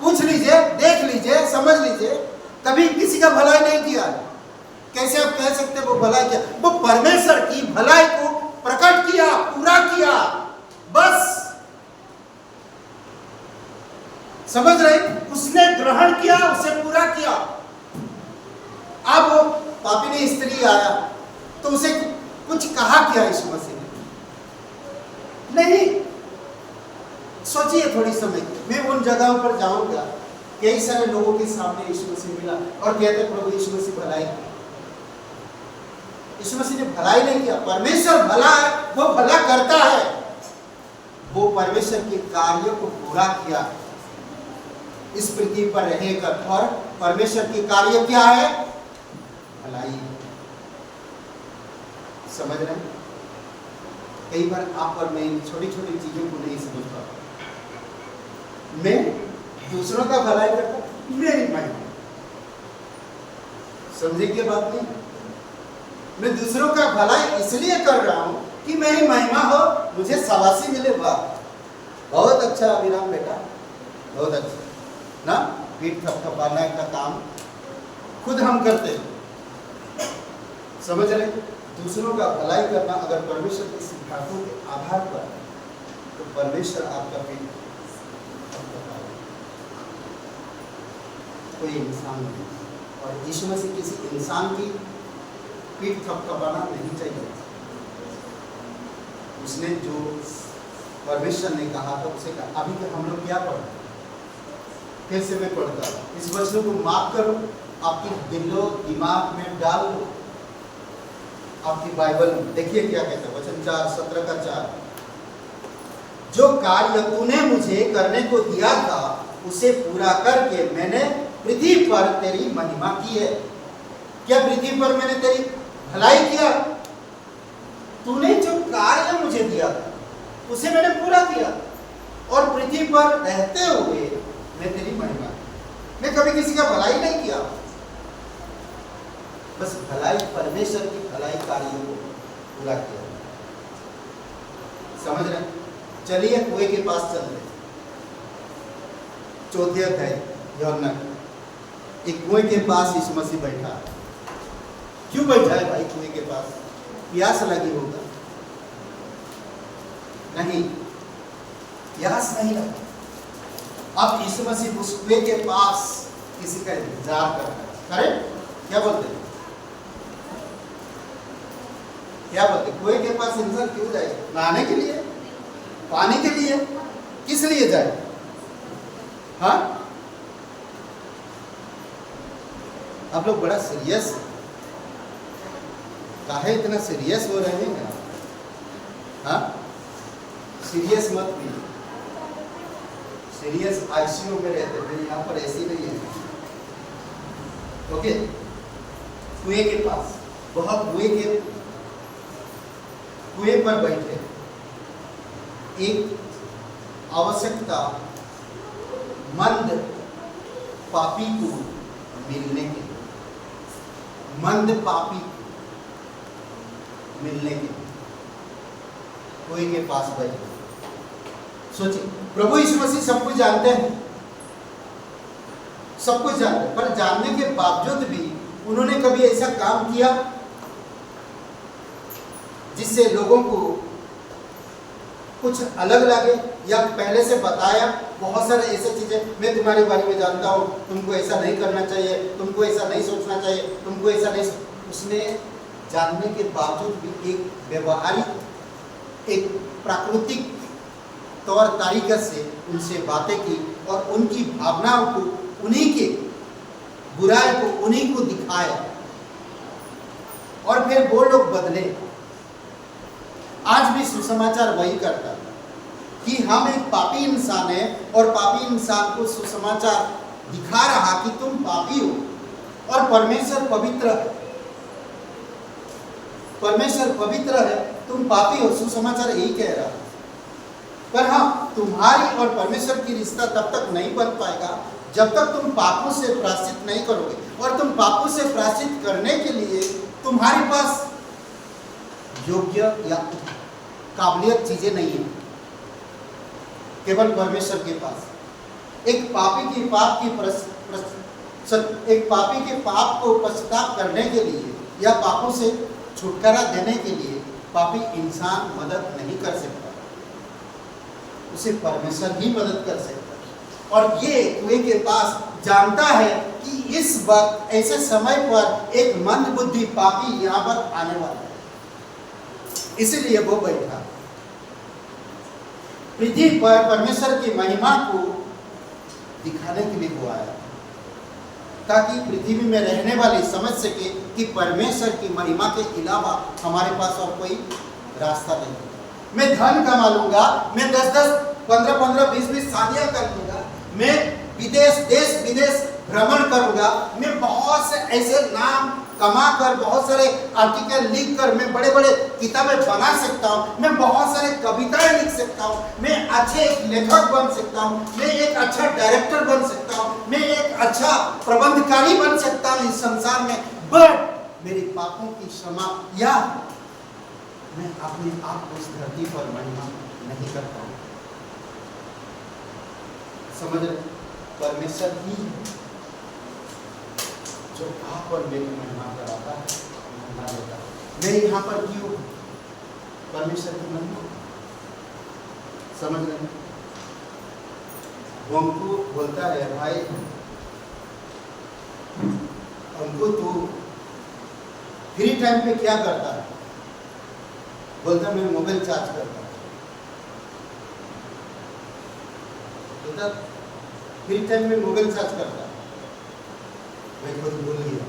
पूछ लीजिए, देख लीजिए, समझ लीजिए, कभी किसी का भलाई नहीं किया। कैसे आप कह सकते हो वो भलाई किया? वो परमेश्वर की भलाई को प्रकट किया, पूरा किया, बस। समझ रहे? उसने ग्रहण किया, उसे पूरा किया। अब वो पापिनी स्त्री आया तो उसे कुछ कहा क्या यीशु मसीह ने? नहीं। सोचिए थोड़ी समय, मैं उन जगहों पर जाऊंगा, कई सारे लोगों के सामने यीशु मसीह मिला और कहते प्रभु यीशु मसीह भलाई की। यीशु मसीह ने भलाई नहीं किया। परमेश्वर भला है, वो भला करता है। वो परमेश्वर के कार्यों को पूरा किया इस पृथ्वी पर रहकर। और परमेश्वर के कार्य क्या है? भलाई। समझ रहे? कई बार आप और मैं इन छोटी छोटी चीजों को नहीं समझ पाता। मैं दूसरों का भलाई करता, मेरी महिमा। समझे क्या बात नहीं? मैं दूसरों का भलाई इसलिए कर रहा हूं कि मेरी महिमा हो, मुझे शाबाशी मिले। वाह, बहुत अच्छा अभिराम बेटा, बहुत अच्छा ना। पीठ थपथपाने का काम खुद हम करते हैं। समझ रहे? दूसरों का भलाई करना अगर परमेश्वर के सिद्धांतों के आधार पर, तो परमेश्वर आपका पीठ थपथपाएगा। कोई इंसान नहीं। और यीशु मसीह किसी इंसान की पीठ थपथपाना नहीं चाहिए। उसने जो परमेश्वर ने कहा था उसे कहा। अभी तक हम लोग क्या पढ़ा? फिर से मैं पढ़ता हूं, इस वचनों को माफ करो, आपकी दिलो दिमाग में डाल दो। आपकी बाइबल में देखिए क्या कहता है, वचन 4:17 जो कार्य तूने मुझे करने को दिया था उसे पूरा करके मैंने पृथ्वी पर तेरी महिमा की है। क्या पृथ्वी पर मैंने तेरी भलाई किया? तूने जो कार्य मुझे दिया था उसे मैंने पूरा किया, और पृथ्वी पर रहते हुए मैं तेरी महिमा। मैं कभी किसी का भलाई नहीं किया, बस भलाई, परमेश्वर की भलाई कार्यों को पूरा किया। समझ रहे? चलिए कुएं के पास चल रहे। 4 अध्याय यूहन्ना, एक कुएं के पास यीशु मसीह बैठा है। क्यों बैठा है भाई कुएं के पास? प्यास लगी होगा? नहीं, प्यास नहीं लगा। अब यीशु मसीह उस कुएं के पास किसी का इंतजार कर रहा है। करेक्ट? क्या बोलते हैं? क्या बोलते? कुएं के पास इंसान क्यों जाए? नहाने के लिए? पानी के लिए? किस लिए जाए? हाँ, आप लोग बड़ा सीरियस, काहे इतना सीरियस हो रहे हैं? हाँ, सीरियस मत भी। सीरियस आईसीयू में रहते थे, यहाँ पर ऐसी नहीं है। ओके, कुएं के पास, वह कुएं पर बैठे, एक आवश्यकता मंद पापी को मिलने के, मंद पापी मिलने के कुएं के पास बैठे। सोचिए, प्रभु यीशु मसीह सब कुछ जानते हैं, सब कुछ जानते हैं, पर जानने के बावजूद भी उन्होंने कभी ऐसा काम किया जिससे लोगों को कुछ अलग लगे, या पहले से बताया बहुत सारे ऐसे चीजें, मैं तुम्हारे बारे में जानता हूँ, तुमको ऐसा नहीं करना चाहिए, तुमको ऐसा नहीं सोचना चाहिए, तुमको ऐसा नहीं। उसने जानने के बावजूद भी एक व्यवहारिक, एक प्राकृतिक तौर तरीके से उनसे बातें की और उनकी भावनाओं को, उन्हीं के बुराई को उन्हीं को दिखाया, और फिर वो लोग बदले। आज भी सुसमाचार वही करता है कि हम एक पापी इंसान है और पापी इंसान को सुसमाचार दिखा रहा कि तुम पापी हो और परमेश्वर पवित्र है, परमेश्वर पवित्र है, तुम पापी हो। सुसमाचार यही कह रहा है। पर हाँ, तुम्हारी और परमेश्वर की रिश्ता तब तक नहीं बन पाएगा जब तक तुम पापों से प्रायश्चित नहीं करोगे, और तुम पापों से प्रायश्चित करने के लिए तुम्हारे पास योग्य या काबिलियत चीजें नहीं है, केवल परमेश्वर के पास। एक पापी के पाप को पश्चाताप करने के लिए या पापों से छुटकारा देने के लिए पापी इंसान मदद नहीं कर सकता, उसे परमेश्वर ही मदद कर सकता है। और ये कुएं के पास जानता है कि इस वक्त ऐसे समय पर एक मंदबुद्धि पापी यहाँ पर आने वाला है, इसीलिए वो बैठा पृथ्वी पर परमेश्वर की महिमा को दिखाने के लिए वो आया, ताकि पृथ्वी में रहने वाले समझ सके कि परमेश्वर की महिमा के अलावा हमारे पास और कोई रास्ता नहीं। मैं धन कमा लूंगा, मैं 10-10, 15-15, 20-20 शादियां कर लूंगा, मैं विदेश, देश विदेश भ्रमण करूंगा, मैं बहुत से ऐसे नाम कमा कर, बहुत सारे आर्टिकल लिख कर मैं बड़े बड़े किताबें बना सकता हूँ, मैं बहुत सारे कविताएं लिख सकता हूँ, मैं अच्छे एक लेखक बन सकता हूँ, मैं एक अच्छा डायरेक्टर बन सकता हूँ, मैं एक अच्छा प्रबंधकारी बन सकता हूँ इस संसार में, बट मेरे पापों की क्षमा या मैं अपने आप को इस धरती पर महिमा नहीं कर पाऊँ। समझ रहे? परमेश्वर ही जो आप और मेरी महिमा कराता है, महिमा देता है। मैं यहाँ पर क्यों? परमेश्वर की महिमा। समझ रहे? वो हमको बोलता है, भाई हमको तू फ्री टाइम पे क्या करता है? बोलता मैं मोबाइल चार्ज करता हूँ। बोलता फ्री टाइम में मोबाइल चार्ज करता है। मैं खुद भूल गया।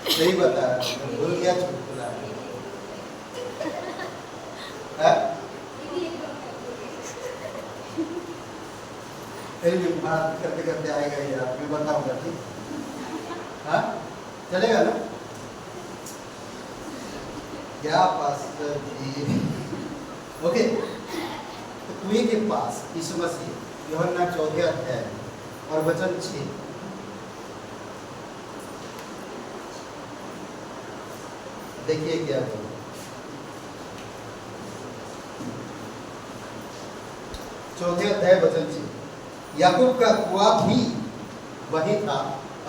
सही बताया, भूल गया, चुटकुला है। फिर भी बात करते करते आएगा यार, मैं बताऊंगा, ठीक? हाँ, चलेगा ना? क्या पास्टर जी? ओके, तो कुएं के पास यीशु मसीह, यूहन्ना 14 अध्याय और वचन 6, देखिए क्या बोला। 14 अध्याय वचन 6, याकूब का कुआं भी वही था,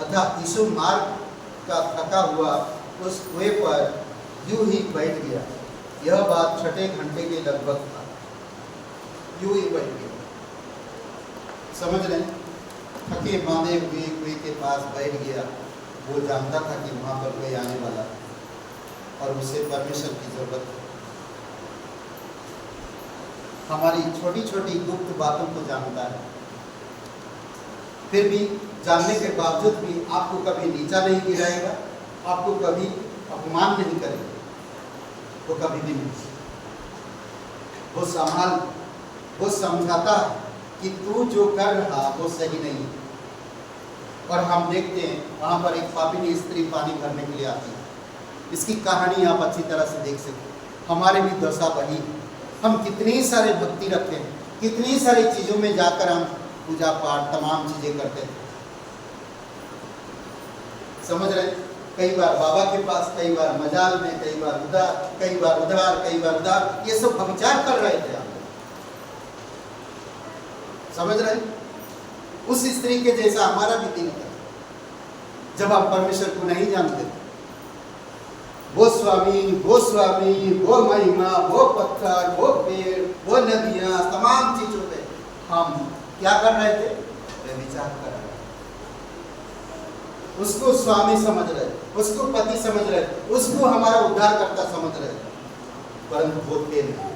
अतः यीशु मार्ग का थका हुआ उस कुएं पर यूं ही बैठ गया। यह बात 6 घंटे के लगभग था। यूं ही बैठ गया। समझ रहे? थके मांदे हुए कुएं के पास बैठ गया। वो जानता था कि वहां पर कोई आने वाला और उसे परमेश्वर की जरूरत है। हमारी छोटी छोटी गुप्त बातों को जानता है, फिर भी जानने के बावजूद भी आपको कभी नीचा नहीं गिराएगा, आपको कभी अपमान नहीं करेगा, वो कभी भी नहीं। वो समझाता है कि तू जो कर रहा वो सही नहीं है। और हम देखते हैं वहाँ पर एक पापिनी स्त्री पानी भरने के लिए आती है। इसकी कहानी आप अच्छी तरह से देख सकते। हमारे भी दशा वही, हम कितनी सारे भक्ति रखते हैं, कितनी सारी चीज़ों में जाकर हम पूजा पाठ तमाम चीज़ें करते हैं। समझ रहे? कई बार बाबा के पास, कई बार मजाल में, कई बार उधार, कई बार उधार, कई बार उधार, ये सब व्यभिचार कर रहे थे आप लोग। समझ रहे? उस स्त्री के जैसा हमारा भी दिल था जब आप परमेश्वर को नहीं जानते। वो स्वामी, वो स्वामी, वो महिमा, वो पत्थर, वो पेड़, वो नदियां, तमाम चीजों पे हम क्या कर रहे थे? व्यभिचार कर रहे थे। उसको स्वामी समझ रहे, उसको पति समझ रहे, उसको हमारा उद्धारकर्ता समझ रहे, परंतु वो थे नहीं।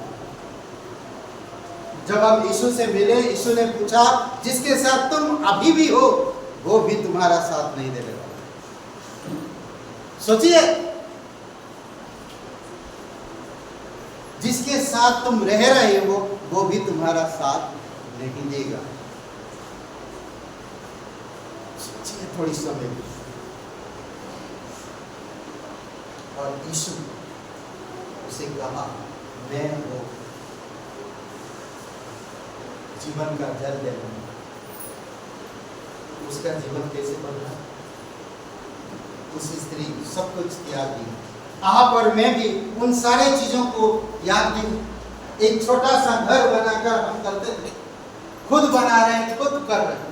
जब हम यीशु से मिले, यीशु ने पूछा जिसके साथ तुम अभी भी हो वो भी तुम्हारा साथ नहीं देने वाला। सोचिए, जिसके साथ तुम रह रहे हो वो भी तुम्हारा साथ नहीं देगा। सोचिए थोड़ी समय। और यीशु उसे कहा, मैं वो जीवन का जल दे दूंगा। उसका जीवन कैसे बढ़ा? उस स्त्री सब कुछ त्याग दिया। आप और मैं भी उन सारे चीजों को याद दी। एक छोटा सा घर बनाकर हम करते थे, खुद बना रहे हैं, खुद कर रहे हैं।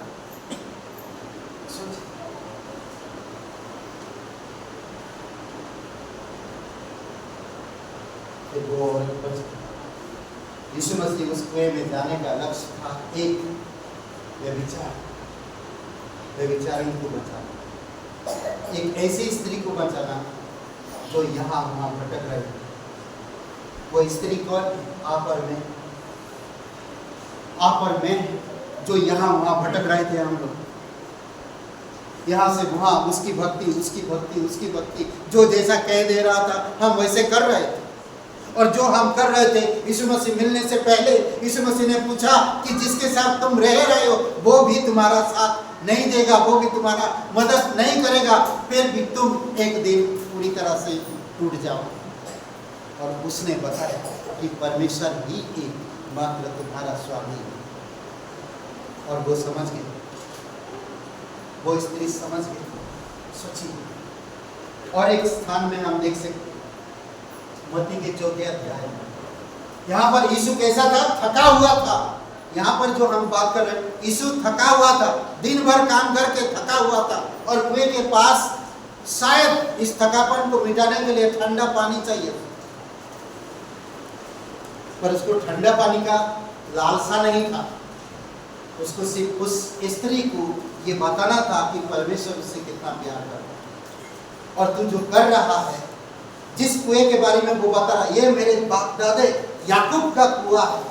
वो यीशु मसीह उस कुएं में जाने का लक्ष्य था एक, व्यभिचारिणी को बचाना, एक ऐसी स्त्री को बचाना जो यहाँ वहाँ भटक रही। वो स्त्री कौन? आप और मैं, आप और मैं, जो यहाँ वहाँ भटक रहे थे। हम लोग यहाँ से वहाँ, उसकी भक्ति, उसकी भक्ति, उसकी भक्ति, जो जैसा कह दे रहा था हम वैसे कर रहे थे। और जो हम कर रहे थे, यीशु मसीह मिलने से पहले यीशु मसीह ने पूछा कि जिसके साथ तुम रह रहे हो वो भी तुम्हारा साथ नहीं देगा, वो भी तुम्हारा मदद नहीं करेगा, फिर भी तुम एक दिन पूरी तरह से टूट जाओ। और उसने बताया कि परमेश्वर ही एक मात्र तुम्हारा स्वामी है। और वो समझ गए, वो स्त्री समझ गई। सोचिए। और एक स्थान में हम देख सकते, मत्ती के 4 अध्याय में, यहाँ पर यीशु कैसा था? थका हुआ था। यहाँ पर जो हम बात कर रहे हैं, यीशु थका हुआ था, दिन भर काम करके थका हुआ था। और कुएं के पास शायद इस थकापन को मिटाने के लिए ठंडा पानी चाहिए, पर उसको ठंडा पानी का लालसा नहीं था। उसको सिर्फ उस स्त्री को ये बताना था कि परमेश्वर उससे कितना प्यार करता है। और तू जो कर रहा है, जिस कुएं के बारे में वो बता रहा, ये मेरे बाप दादे याकूब का कुआं है।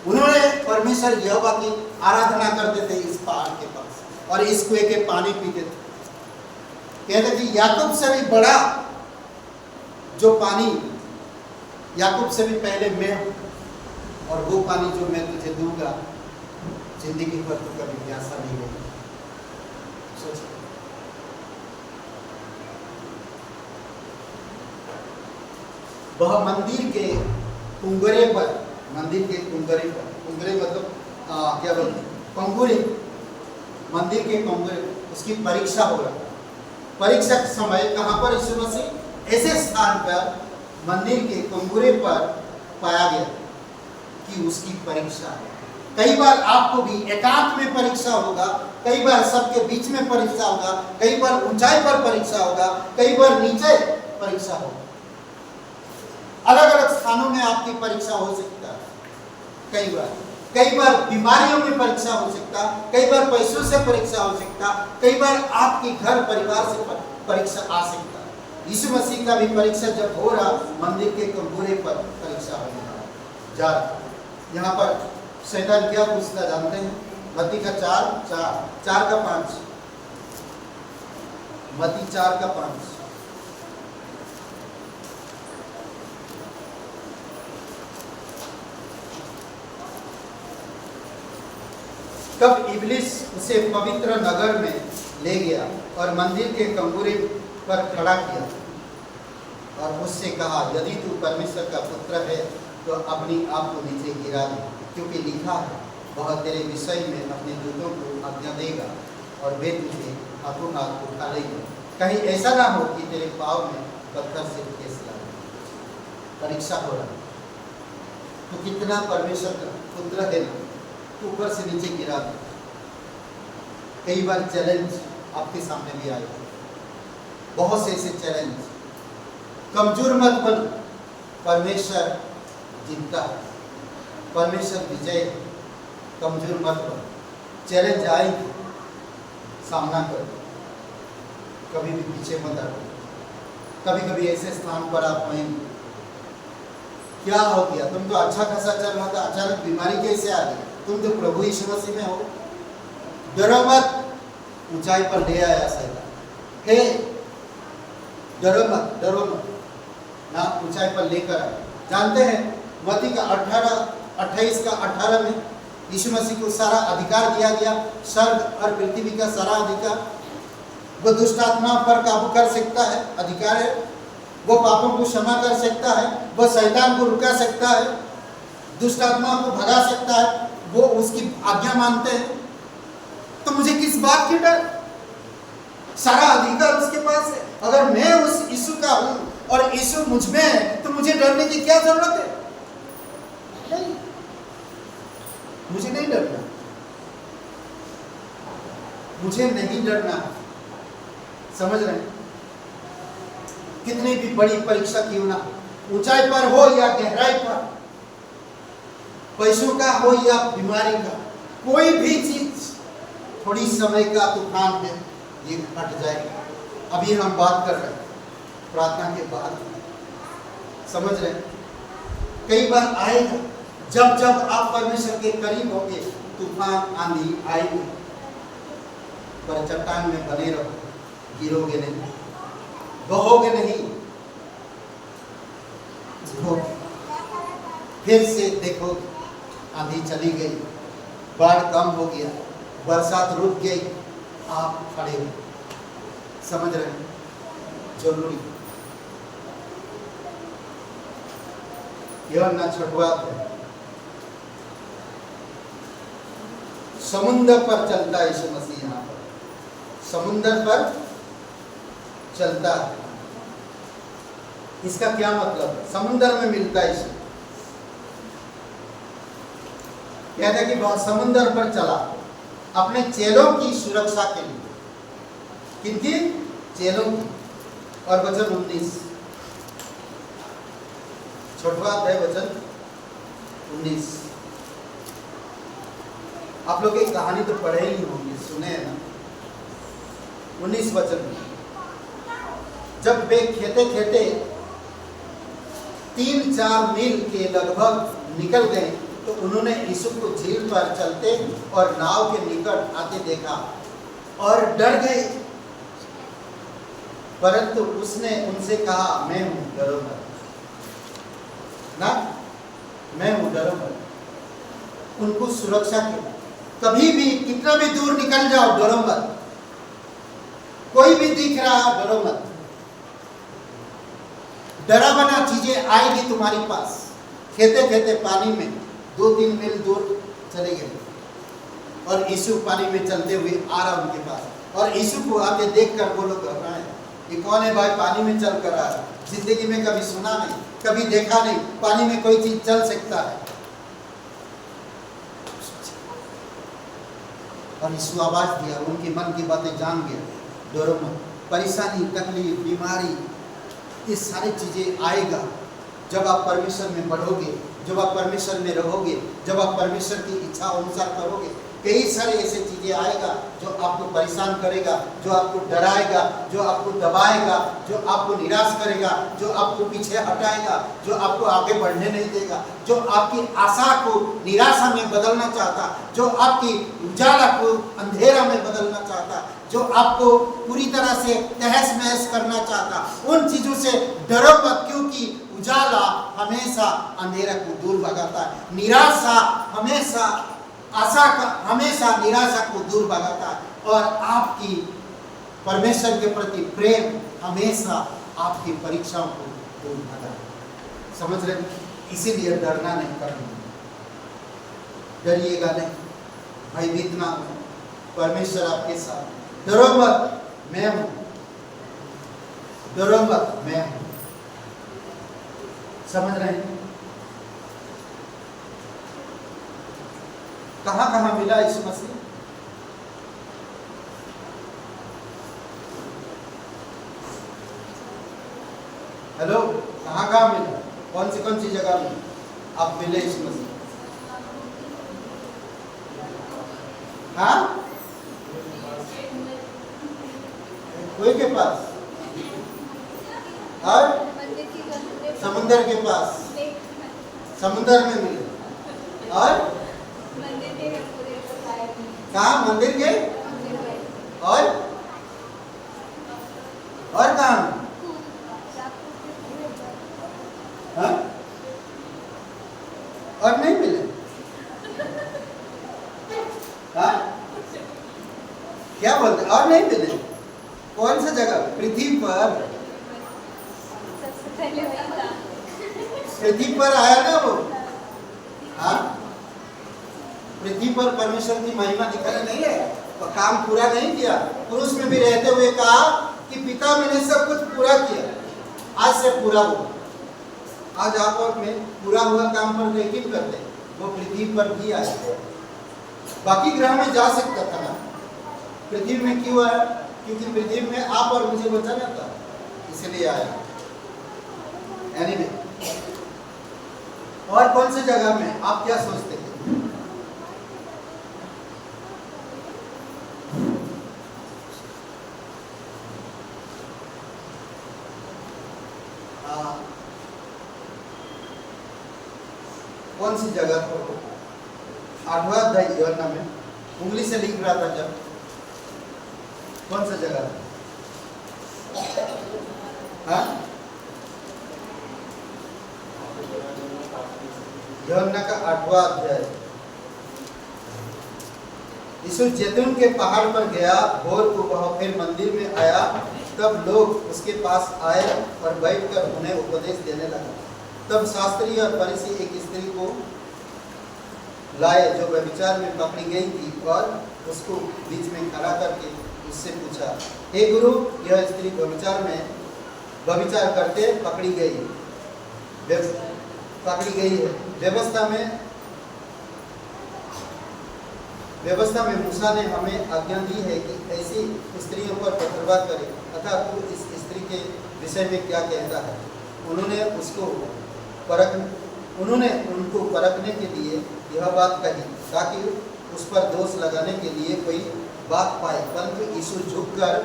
उन्होंने परमेश्वर यहोवा की आराधना करते थे इस पहाड़ के पास, और इस कुएं के पानी पीते थे। कहते कि याकूब से भी बड़ा जो पानी, याकूब से भी पहले मैं हूं, और वो पानी जो मैं तुझे दूंगा, जिंदगी भर तू कभी प्यासा नहीं होगा। सोच, वह मंदिर के कुंगरे पर, मंदिर के कुंगरे पर, कुंगरे मतलब क्या बोलते, कंगुरे, मंदिर के कंगुरे, उसकी परीक्षा हो रहा। परीक्षा के समय कहाँ पर? यीशु मसीह ऐसे स्थान पर मंदिर के कंगुरे पर पाया गया कि उसकी परीक्षा है। कई बार आपको भी एकांत में परीक्षा होगा, कई बार सबके बीच में परीक्षा होगा, कई बार ऊंचाई पर परीक्षा होगा, कई बार नीचे परीक्षा होगा। अलग अलग स्थानों में आपकी परीक्षा हो सकता है। कई बार बीमारियों में परीक्षा हो सकता, कई बार पैसों से परीक्षा हो सकता, कई बार आपके घर परिवार से परीक्षा आ सकता। यीशु मसीह का भी परीक्षा जब हो रहा, मंदिर के कंगुरे पर परीक्षा हो जा रहा। यहाँ पर शैतान क्या पूछता जानते हैं? मत्ती का 4:5, मत्ती 4:5। तब इब्लिस उसे पवित्र नगर में ले गया और मंदिर के कंगुरे पर खड़ा किया और उससे कहा, यदि तू परमेश्वर का पुत्र है तो अपनी आप को नीचे गिरा दे, क्योंकि लिखा है, वह तेरे विषय में अपने दूतों को आज्ञा देगा और वे तुझे हाथों हाथ उठा लेंगे, कहीं ऐसा ना हो कि तेरे पाँव में पत्थर से ठेस लगे। परीक्षा हो रहा है तो कितना परमेश्वर का पुत्र है ना, ऊपर से नीचे गिरा दे। कई बार चैलेंज आपके सामने भी आए, बहुत से ऐसे चैलेंज। कमजोर मत बनो, परमेश्वर जीतता है, परमेश्वर विजय है। कमजोर मत बनो, चैलेंज आएंगे, सामना करो, कभी भी पीछे मत हटो। कभी कभी ऐसे स्थान पर आप आएंगे, क्या हो गया, तुम तो अच्छा खासा चल रहा था, अचानक बीमारी कैसे आ गई? तुम तो प्रभु यीशु मसीह में हो। डरो मत, ऊंचाई पर ले आया शैतान। हे डरो मत, डरो मत ना, ऊंचाई पर लेकर आए। जानते हैं मत्ती का 28 में यीशु मसीह को सारा अधिकार दिया गया, स्वर्ग और पृथ्वी का सारा अधिकार। वो दुष्ट आत्मा पर काबू कर सकता है, अधिकार है। वो पापों को क्षमा कर सकता है, वो शैतान को रुका सकता है, दुष्ट आत्मा को भगा सकता है, वो उसकी आज्ञा मानते हैं। तो मुझे किस बात की डर? सारा अधिकार उसके पास है। अगर मैं उस यीशु का हूं और यीशु मुझ में है तो मुझे डरने की क्या जरूरत है? नहीं, मुझे नहीं डरना, मुझे नहीं डरना। समझ रहे हैं? कितनी भी बड़ी परीक्षा क्यों ना, ऊंचाई पर हो या गहराई पर, पैसों का हो या बीमारी का, कोई भी चीज थोड़ी समय का तूफान है, ये हट जाएगा। अभी हम बात कर रहे हैं प्रार्थना के बाद, समझ रहे हैं? कई बार आएगा, जब जब आप परमेश्वर के करीब होंगे, तूफान आंधी आएगी, पर चट्टान में बने रहो, गिरोगे नहीं, बहोगे नहीं। फिर से देखो, आंधी चली गई, बाढ़ कम हो गया, बरसात रुक गई, आप खड़े हो। समझ रहे हैं? जरूरी यूहन्ना छठवां है, समुद्र पर चलता है यीशु मसीह। यहाँ पर समुद्र पर चलता है, इसका क्या मतलब है? समुद्र में मिलता है यीशु। कहता है कि वह समुद्र पर चला अपने चेलों की सुरक्षा के लिए। किनकी? चेलों की। और वचन 19, छठवां अध्याय वचन 19। आप लोग एक कहानी तो पढ़े ही होंगे, सुने हैं ना? 19 वचन में, जब वे खेते खेते 3-4 मील के लगभग निकल गए तो उन्होंने यीशु को झील पर चलते और नाव के निकट आते देखा और डर गए। परंतु उसने उनसे कहा, मैं हूं, डरो मत। ना, मैं हूं, डरो मत। उनको सुरक्षा के, कभी भी कितना भी दूर निकल जाओ, डरो मत। कोई भी दिख रहा, डरो मत। डरावना चीजें आएगी तुम्हारे पास। खेते खेते पानी में 2-3 मील दूर चले गए और यीशु पानी में चलते हुए आ रहा उनके पास, और यीशु को आके देखकर वो लोग घबराए। ये कौन है भाई, पानी में चल कर आ रहा है? जिंदगी में कभी सुना नहीं, कभी देखा नहीं, पानी में कोई चीज चल सकता है। और यीशु आवाज दिया, उनके मन की बातें जान गया, डरो मत। परेशानी, तकलीफ, बीमारी, ये सारी चीजें आएगा जब आप परमेश्वर में बढ़ोगे, जब आप परमेश्वर में रहोगे, जब आप परमेश्वर की इच्छा अनुसार करोगे। कई सारे ऐसे चीजें आएगा जो आपको परेशान करेगा, जो आपको डराएगा, जो आपको दबाएगा, जो आपको निराश करेगा, जो आपको पीछे हटाएगा, जो आपको आगे बढ़ने नहीं देगा, जो आपकी आशा को निराशा में बदलना चाहता, जो आपकी उजाला को अंधेरा में बदलना चाहता, जो आपको पूरी तरह से तहस नहस करना चाहता, उन चीजों से डरो मत, क्योंकि उजाला हमेशा अंधेरा को दूर भगाता है। निराशा हमेशा आशा का, हमेशा निराशा को दूर भगाता है। और आपकी परमेश्वर के प्रति प्रेम हमेशा आपकी परीक्षाओं को दूर भगाता है। समझ रहे? इसीलिए डरना नहीं, करना डरिएगा नहीं, भयभीत ना हो। परमेश्वर आपके साथ, डरो मत, मैं हूं, डरूंगा मैं हूं। समझ रहे हैं? कहां कहां मिला यीशु मसीह? हेलो, कहां कहां मिला? कौन सी जगह में आप मिले यीशु मसीह? हाँ, कुएं के पास और समुंदर के पास, समुंदर में मिले। और कहा? मंदिर के और कहा? हाँ? और नहीं मिले? हाँ? क्या बोलते? और नहीं मिले? कौन सा जगह? पृथ्वी पर? पृथ्वी पर आया ना वो? हाँ, पृथ्वी पर परमेश्वर की महिमा दिखाने नहीं है, तो काम पूरा नहीं किया। पुरुष में भी रहते हुए कहा कि पिता मैंने सब कुछ पूरा किया, आज से पूरा हुआ। आज आप और मैं पूरा हुआ काम पर यकीन करते, वो पृथ्वी पर भी आया। बाकी ग्रह में जा सकता था ना, पृथ्वी में क्यों आया? क्योंकि पृथ्वी में आप और मुझे बचाना था, इसलिए आया। एनीवे, और कौन सी जगह में आप क्या सोचते हैं? कौन सी जगह पर? 8वां अध्याय यूहन्ना में उंगली से लिख रहा था जब, कौन सा जगह था? हाँ? यूहन्ना का 8वां अध्याय। यीशु जैतून के पहाड़ पर गया, भोर को वह फिर मंदिर में आया। तब लोग उसके पास आए और बैठकर उन्हें उपदेश देने लगा। तब शास्त्री और फरीसी एक स्त्री को लाए जो व्यभिचार में पकड़ी गई थी, और उसको बीच में खड़ा करके उससे पूछा, हे गुरु, यह स्त्री व्यभिचार करते पकड़ी गई है। व्यवस्था में मूसा ने हमें आज्ञा दी है कि ऐसी स्त्रियों पर पथरवाह करें, अतः तू इस स्त्री के विषय में क्या कहता है? उन्होंने उनको परखने के लिए यह बात कही, ताकि उस पर दोष लगाने के लिए कोई बात पाए। परंतु यीशु झुककर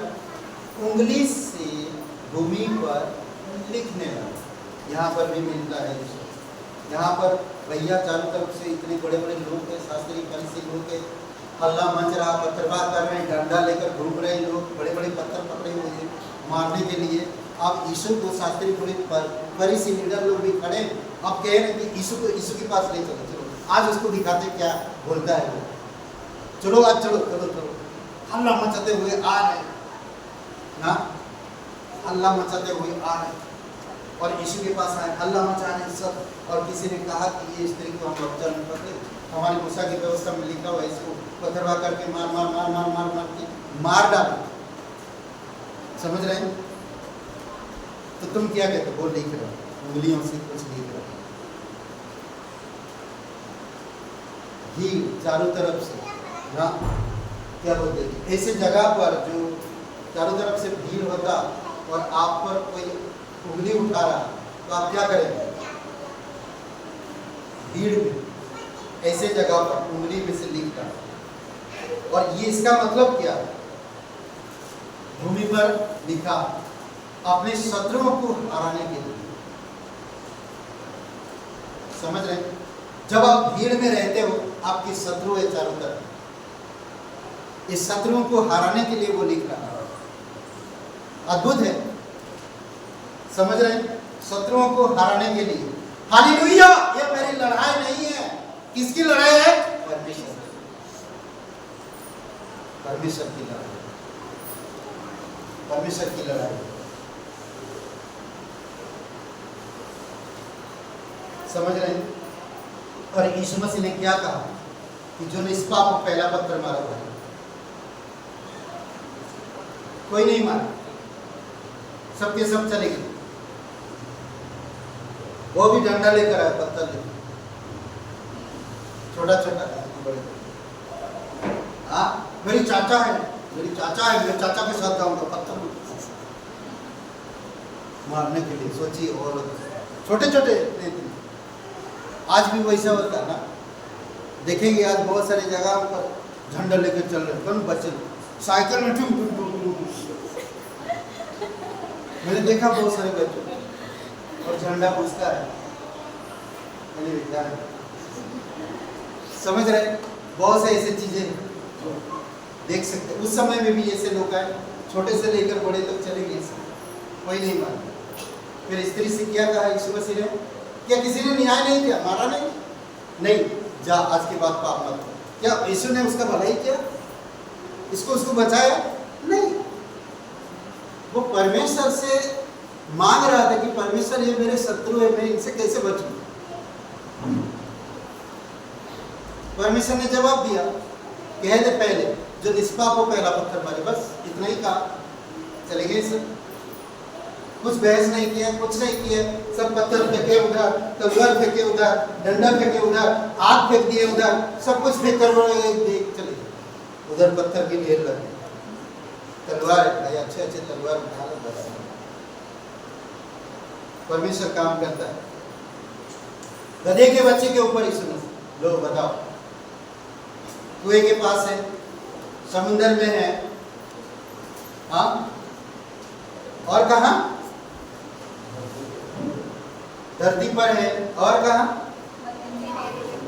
उंगली से भूमि पर लिखने लगा। यहाँ पर भी मिलता है यीशु। यहाँ पर भैया चारों तरफ से इतने बड़े बड़े लोग थे, शास्त्री फरीसी लोग थे, हल्ला मच रहा, पत्थरबाह कर रहे हैं, डंडा लेकर घूम रहे लोग, बड़े बड़े पत्थर पकड़े हुए हैं मारने के लिए। अब यीशु को शास्त्री फरीसी लीडर लोग भी खड़े, अब कह रहे हैं कि यीशु के पास ले चलो, आज उसको दिखाते क्या बोलता है वो। चलो आज चलो, हल्ला मचाते हुए आ रहे ना, हल्ला मचाते हुए आ रहे और यीशु के पास आए, हल्ला मचा रहे सब। और किसी ने कहा कि ये स्त्री को हम व्यभिचार में पकड़े, हमारी मूसा की व्यवस्था में लिखा हुआ है, इसको पथरवाह करके मार डालो। समझ रहे हैं? तो तुम क्या कहते हो? वो लिख रहे हो, उंगलियों से कुछ लिख रहे हो, भीड़ चारों तरफ से ना, क्या बोलते हैं, ऐसे जगह पर जो चारों तरफ से भीड़ होता और आप पर कोई उंगली उठा रहा, तो आप क्या करेंगे? भीड़ में ऐसे जगह पर उंगली में से लिख रहा, और ये इसका मतलब क्या? भूमि पर लिखा अपने शत्रुओं को हराने के लिए। समझ रहे? जब आप भीड़ में रहते हो, आपके शत्रु है चारों तरफ, इस शत्रुओं को हराने के लिए वो लिख रहा है। अद्भुत है। समझ रहे? शत्रुओं को हराने के लिए। हालेलुया! ये मेरी लड़ाई नहीं है। किसकी लड़ाई है? परमेश्वर की लड़ाई। परमेश्वर की लड़ाई। समझ रहे हैं? और यीशु मसीह ने क्या कहा कि जो निष्पाप को पहला पत्थर मारा हुआ है, कोई नहीं मारा। सबके सब चले गए। वो भी डंडा लेकर आया, पत्थर लेकर, छोटा छोटा बड़े। हाँ, मेरी चाचा है, मेरे चाचा के साथ जाऊंगा पत्थर मारने के लिए। सोचिए, और छोटे छोटे लेते। आज भी वैसा होता है ना, देखेंगे आज बहुत सारी जगह पर झंडा लेकर चल रहे, कौन बच्चे साइकिल में मैंने देखा बहुत सारे बच्चों, और झंडा पूछता है। समझ रहे, बहुत से ऐसी चीजें देख सकते। उस समय में भी ऐसे लोग आए, छोटे से लेकर बड़े तक चले गए, कोई नहीं माना। फिर स्त्री से क्या कहा यीशु मसीह ने? क्या किसी ने न्याय नहीं किया, मारा नहीं? नहीं, जा आज के बाद पाप मत कर। क्या यीशु ने उसका भलाई किया, इसको उसको बचाया? नहीं। वो परमेश्वर से मांग रहा था कि परमेश्वर ये मेरे शत्रु है, मैं इनसे कैसे बचूं? परमेश्वर ने जवाब दिया, कह दे पहले जो निष्पाप हो पहला पत्थर मारे, बस इतना ही कहा, चले गए सब। कुछ बहस नहीं किया, कुछ नहीं किया, सब पत्थर फेंके उधर, तलवार फेंके उधर, डंडा फेंके उधर, आग फेंक दिए उधर, सब कुछ फेंक कर देख चले उधर। पत्थर की ढेर लगे, तलवार अच्छे अच्छे तलवार उठा लो। परमेश्वर काम करता है। गधे के बच्चे के ऊपर ही सुनो, लो बताओ, कुएं के पास है, समुद्र में है, हाँ, और कहाँ? धरती पर है, और कहाँ?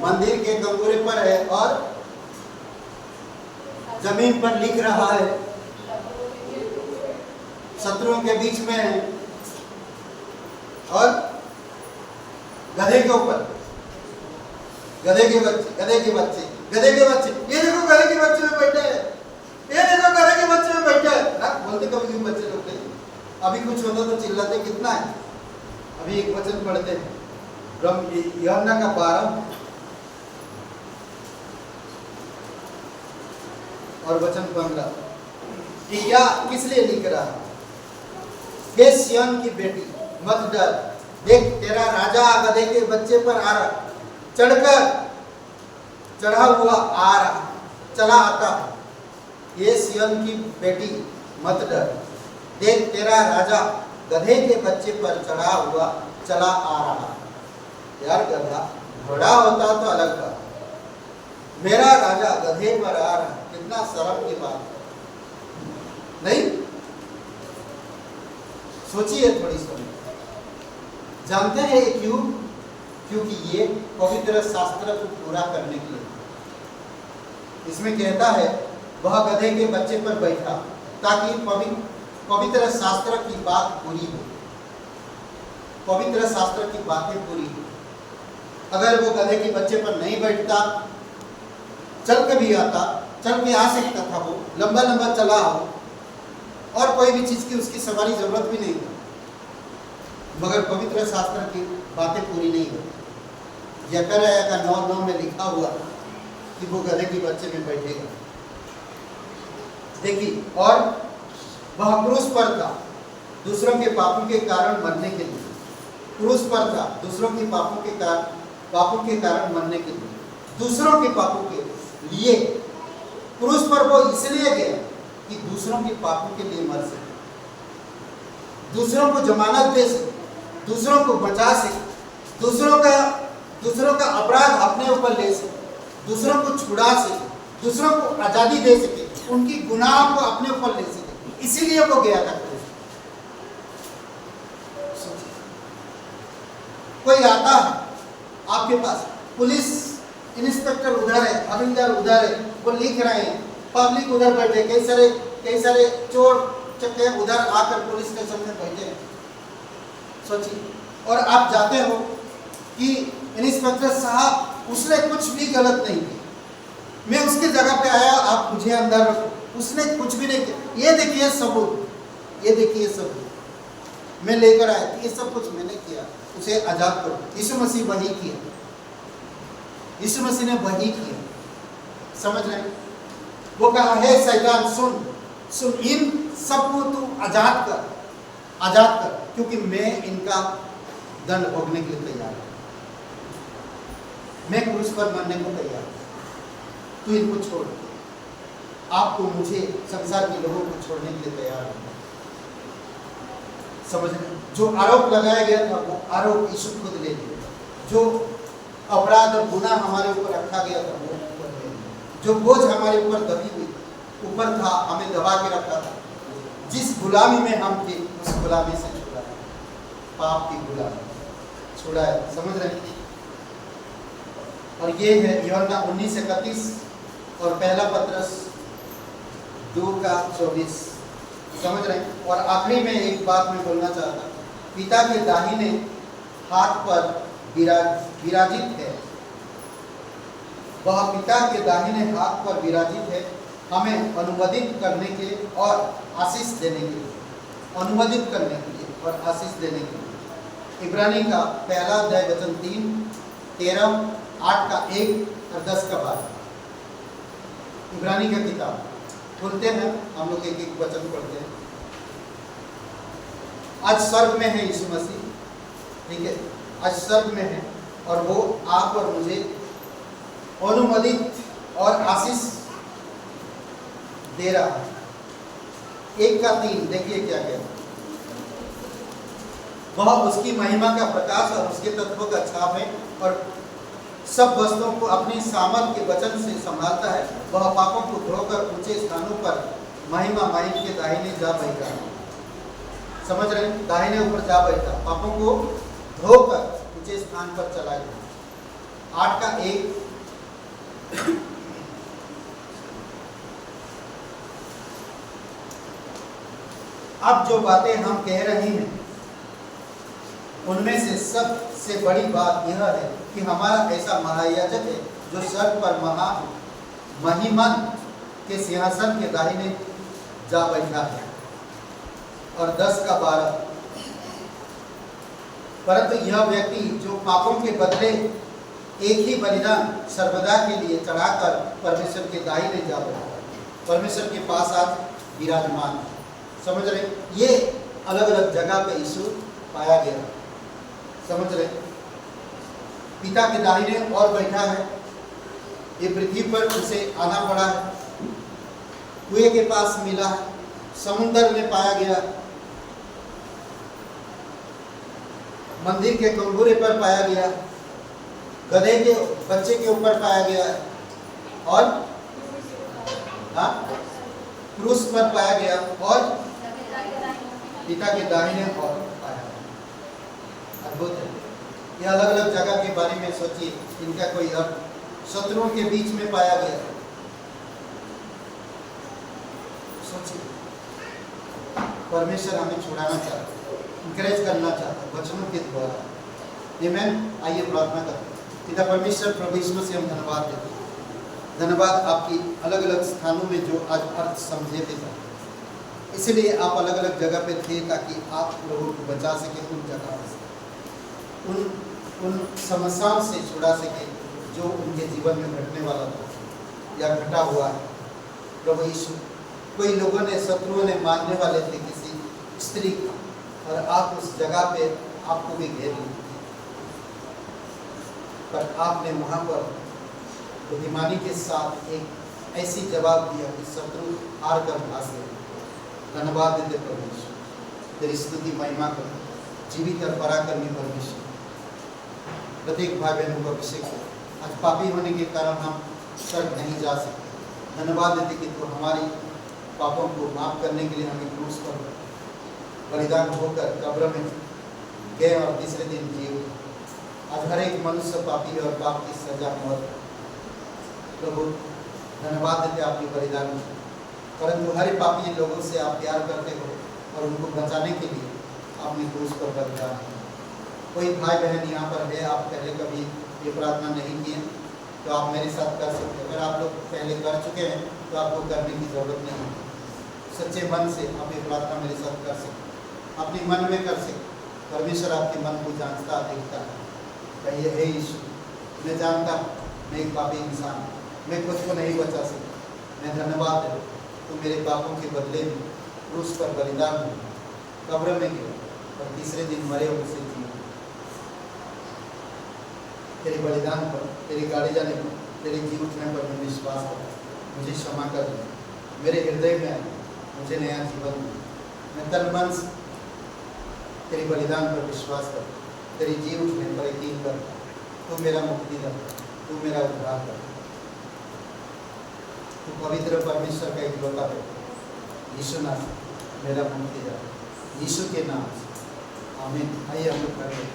मंदिर के गंगोरे पर है, और जमीन पर लिख रहा है, शत्रुओं के बीच में है, और गधे के ऊपर। गधे के बच्चे, गधे के बच्चे, गधे के बच्चे, ये देखो गधे के बच्चे में बैठे हैं, ये देखो गधे के बच्चे में बैठे हैं ना। बोलते कभी कभी बच्चे लोग अभी कुछ होता तो चिल्लाते कितना है। अभी एक वचन पढ़ते हैं, यूहन्ना का 12 और वचन 15। क्या किस लिए लिख रहा है? हे सिय्योन की बेटी मत डर, देख तेरा राजा गधे के बच्चे पर आ रहा, चढ़ा हुआ आ रहा, चला आता। ये सिय्योन की बेटी मत डर, देख तेरा राजा गधे के बच्चे पर चढ़ा हुआ चला आ रहा। यार गधा घोड़ा होता तो अलग बात, मेरा राजा गधे पर आ रहा, कितना शर्म की बात है नहीं? सोचिए थोड़ी सी। जानते हैं ये क्यों? क्योंकि ये पवित्र शास्त्र को पूरा करने के लिए। इसमें कहता है वह गधे के बच्चे पर बैठा ताकि पवित्र शास्त्र की बात पूरी हो, पवित्र शास्त्र की बातें पूरी हो। अगर वो गधे के बच्चे पर नहीं बैठता, चल के भी आता, चल के आ सकता था, वो लंबा लंबा चला हो और कोई भी चीज की उसकी सवारी जरूरत भी नहीं हो, मगर पवित्र शास्त्र की बातें पूरी नहीं होती। यकरया का 9:9 में लिखा हुआ कि वो गधे के बच्चे में बैठेगा। देखिए, और वह क्रूस पर था दूसरों के पापों के कारण मरने के लिए। क्रूस पर था दूसरों के पापों के कारण मरने के लिए, दूसरों के पापों के लिए। क्रूस पर वो इसलिए गया कि दूसरों के पापों के लिए मर सके, दूसरों को जमानत दे सके, दूसरों को बचा सके, दूसरों का अपराध अपने ऊपर ले सके, दूसरों को छुड़ा सके, दूसरों को आजादी दे सके, उनकी गुनाह को अपने ऊपर ले सके, इसीलिए वो गया था। कोई आता है आपके पास, पुलिस इंस्पेक्टर उधर है, हवलदार उधर है, वो लिख रहे हैं, पब्लिक उधर बैठे, कई सारे चोर चक्के उधर आकर पुलिस स्टेशन में बैठे हैं। सोचिए, और आप जाते हो कि इंस्पेक्टर साहब उसने कुछ भी गलत नहीं किया, मैं उसकी जगह पे आया, आप मुझे अंदर रखो, उसने कुछ भी नहीं किया, ये देखिए सबूत, ये देखिए सबूत मैं लेकर आया, ये सब कुछ मैंने किया, उसे आजाद करो। यीशु मसीह वही किया, यीशु मसीह ने वही किया। समझ रहे हैं? वो कहा, हे शैतान सुन, इन सबको तू आजाद कर, आजाद कर, क्योंकि मैं इनका दंड भोगने के लिए तैयार हूं, मैं क्रूस पर मरने को तैयार हूं, तू इनको छोड़, आपको मुझे संसार के लोगों को छोड़ने के लिए तैयार हूं। समझ रहे? जो आरोप लगाया गया था वो आरोप यीशु खुद ले लिया, जो अपराध और गुनाह हमारे ऊपर रखा गया था वो ऊपर ले लिया, जो बोझ हमारे ऊपर दबी हुई ऊपर था, हमें दबा के रखा था, जिस गुलामी में हम थे उस गुलामी से छुड़ाया, पाप की गुलामी छुड़ाया। समझ रहे हैं? और ये है यूहन्ना 19:31 और पहला पत्रस 2:24। समझ रहे हैं? और आखिरी में एक बात मैं बोलना चाहता हूं, पिता के दाहिने हाथ पर विराजित है, वह पिता के दाहिने हाथ पर विराजित है, हमें अनुमोदित करने के और आशीष देने के लिए, अनुमोदित करने के लिए और आशीष देने के लिए। इब्रानी का पहला अध्याय वचन 3, 13, 8 का 1 और 10 का 12। इब्रानी का किताब खोलते हैं, हम लोग एक एक वचन पढ़ते हैं। आज स्वर्ग में है यीशु मसीह, ठीक है, आज स्वर्ग में है और वो आप और मुझे अनुमोदित और आशीष दे रहा है। 1 का 3 देखिए क्या कहता है, वह उसकी महिमा का प्रकाश और उसके तत्वों का छाप है और सब वस्तुओं को अपनी सामर्थ के वचन से संभालता है। वह पापों को धोकर ऊंचे स्थानों पर महिमा महिम के दाहिने जा बैठा। समझ रहे हैं? दाहिने ऊपर जा बैठा, पापों को धोकर ऊंचे स्थान पर चला गया। 8 का 1 अब जो बातें हम कह रहे हैं उनमें से सबसे बड़ी बात यह है कि हमारा ऐसा महायाजक है जो स्वर्ग पर महिमन के सिंहासन के दाहिने जा बैठा है। और 10 का 12 परंतु यह व्यक्ति जो पापों के बदले एक ही बलिदान सर्वदा के लिए चढ़ाकर परमेश्वर के दाहिने जा बैठा, परमेश्वर के पास आज विराजमान। समझ रहे? ये अलग अलग जगह पे यीशु पाया गया। समझ रहे? पिता के दाहिने और बैठा है, ये पृथ्वी पर उसे आना पड़ा है, कुएं के पास मिला है, समुद्र में पाया गया, मंदिर के कंगूरे पर पाया गया, गधे के बच्चे के ऊपर पाया गया और क्रूस पर पाया गया और पिता के दाहिने और पाया गया। अद्भुत है। ये अलग अलग जगह के बारे में सोचिए, इनका कोई अर्थ। शत्रुओं के बीच में पाया गया, सोचिए। परमेश्वर हमें छुड़ाना चाहता है, इंकरेज करना चाहता है वचनों के द्वारा। आमीन। आइए प्रार्थना करते हैं। पिता परमेश्वर प्रभु यीशु मसीह, हम धन्यवाद देते हैं, धन्यवाद आपकी अलग अलग स्थानों में जो आज अर्थ समझे पिता, इसलिए आप अलग अलग जगह पे थे ताकि आप लोगों को बचा सके, उन जगह से उन समस्याओं से छुड़ा सके जो उनके जीवन में घटने वाला था या घटा हुआ है। प्रभु यीशु, कोई लोगों ने, शत्रुओं ने मारने वाले थे किसी स्त्री को, और आप उस जगह पे आपको भी घेर लिए, पर आपने वहाँ पर बुद्धिमानी के साथ एक ऐसी जवाब दिया कि शत्रु हार कर भाग गए। धन्यवाद देते परमेश्वर, तेरी स्तुति महिमा कर, जीवित और पराक्रमी परमेश्वर, प्रत्येक भाई बहनों को अभिषेक हो। आज पापी होने के कारण हम स्वर्ग नहीं जा सकते। धन्यवाद देते कि तू हमारी पापों को माफ करने के लिए हमें क्रूस पर बलिदान होकर कब्र में गए और तीसरे दिन जिए। आज हर एक मनुष्य पापी है और पाप की सजा मौत। प्रभु धन्यवाद देते आपके बलिदान में, परंतु हर पापी लोगों से आप प्यार करते हो और उनको बचाने के लिए आपने क्रूस पर बलिदान किया। कोई भाई बहन यहाँ पर है, आप पहले कभी ये प्रार्थना नहीं किए तो आप मेरे साथ कर सकते हैं। अगर आप लोग पहले कर चुके हैं तो आपको करने की ज़रूरत नहीं है। सच्चे मन से आप ये प्रार्थना मेरे साथ कर सकते, अपने मन में कर सकते। परमेश्वर आपके मन को जानता, देखता है। कहिए, हे यीशु, मैं जानता हूँ मैं एक पापी इंसान, मैं खुद को नहीं बचा सकता। मैं धन्यवाद है तो मेरे पापों के बदले में क्रूस पर बलिदान हुआ, कब्र में गिरे और तीसरे दिन मरे हुए से जी। तेरे बलिदान पर, तेरी गाड़ी जाने पर, तेरे जी उठने पर मैं विश्वास करता हूँ। मुझे क्षमा कर दे, मेरे हृदय में मुझे नया जीवन दे। मैं तन मन से तेरे बलिदान पर विश्वास करता हूँ, तेरी जी उठने पर यकीन करता हूँ। तू मेरा मुक्तिदाता, तू मेरा उद्धार कर, तू पवित्र परमेश्वर का इकलौता बेटा यीशु नासरी मेरा मुक्तिदाता, यीशु के नाम से आमीन। आइए हम लोग करें।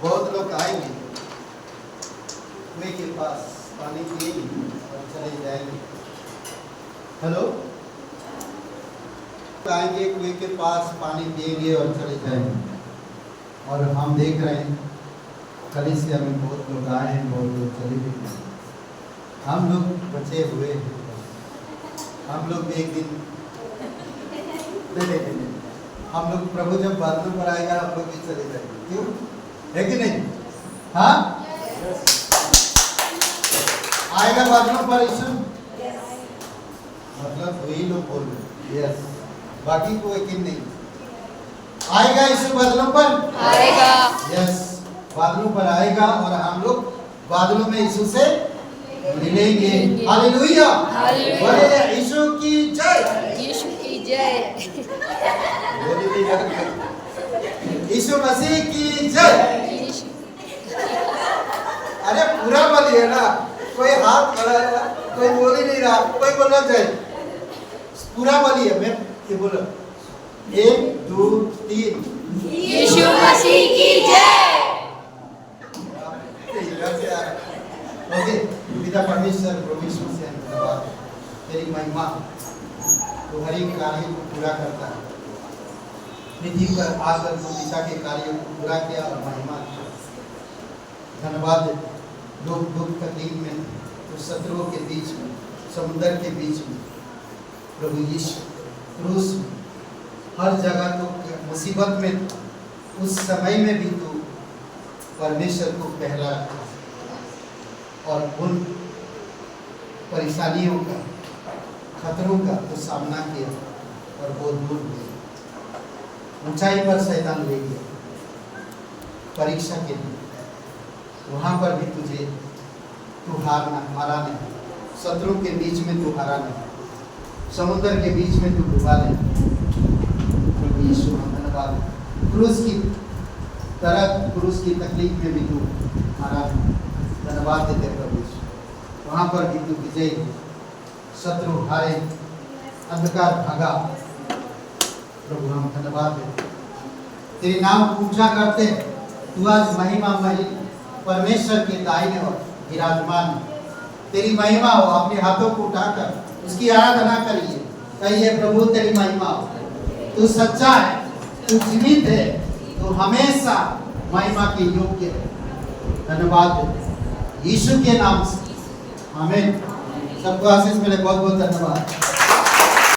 बहुत लोग आएंगे कुएं के पास, पानी पिएंगे और चले जाएंगे। हेलो, आएंगे कुएं के पास, पानी पिएंगे और चले जाएंगे। और हम देख रहे हैं कलीसिया में बहुत लोग आए हैं, बहुत लोग चले भी गए। हम लोग बचे हुए हैं। हम लोग भी एक दिन नहीं, हम लोग प्रभु जब बादलों पर आएगा हम लोग भी चले जाएंगे। क्यों, है कि नहीं? हाँ, आएगा बादलों पर यीशु, मतलब वही लोग बोल रहे। यस, बाकी को यकीन नहीं। आएगा यीशु बादलों पर, आएगा। यस, बादलों पर आएगा और हम लोग बादलों में यीशु से मिलेंगे। हालेलुया, बोले यीशु की जय, यीशु की जय, यीशु मसीह की जय। अरे पूरा बोलिए ना, कोई हाथ खड़ा है, कोई बोल ही नहीं रहा, कोई बोलना चाहिए। पूरा बोलिए, मैं ये बोलो 1 2 3 यीशु मसीह की जय। ओके, पिता परमेश्वर प्रभु यीशु मसीह धन्यवाद, तेरी महिमा तो हर एक कार्य को पूरा करता है। पृथ्वी पर आकर तो पिता के कार्यों को पूरा किया और महिमा किया। धन्यवाद, लोग दुख तकलीफ में, तो शत्रुओं के बीच में, समुद्र के बीच में, प्रभु यीशु क्रूस में, हर जगह तो मुसीबत में, उस समय में भी तू परमेश्वर को पहला रखा और उन परेशानियों का, खतरों का तो सामना किया और वो दूर गए। ऊंचाई पर शैतान ले गया परीक्षा के लिए। वहां पर भी तुझे तू हारा नहीं, शत्रु के बीच में तू हारा नहीं, समुद्र के बीच में तू डूबा नहीं। प्रभु यीशु धन्यवाद, क्रूस की तकलीफ में भी तू हारा नहीं। धन्यवाद देते प्रभु यीशु, वहां पर भी तू विजयी हो, शत्रु हारे, अंधकार भागा। प्रभु हम धन्यवाद देते, तेरे नाम पूजा करते। तू आज महिमा मही परमेश्वर के दाहिने ओर विराजमान है। तेरी महिमा हो, अपने हाथों को उठाकर उसकी आराधना करिए, कहिए प्रभु तेरी महिमा हो। तू सच्चा है, तू जीवित है, तू हमेशा महिमा के योग्य है। धन्यवाद देते यीशु के नाम से, आमीन। सबको आशीष मिले, बहुत बहुत धन्यवाद।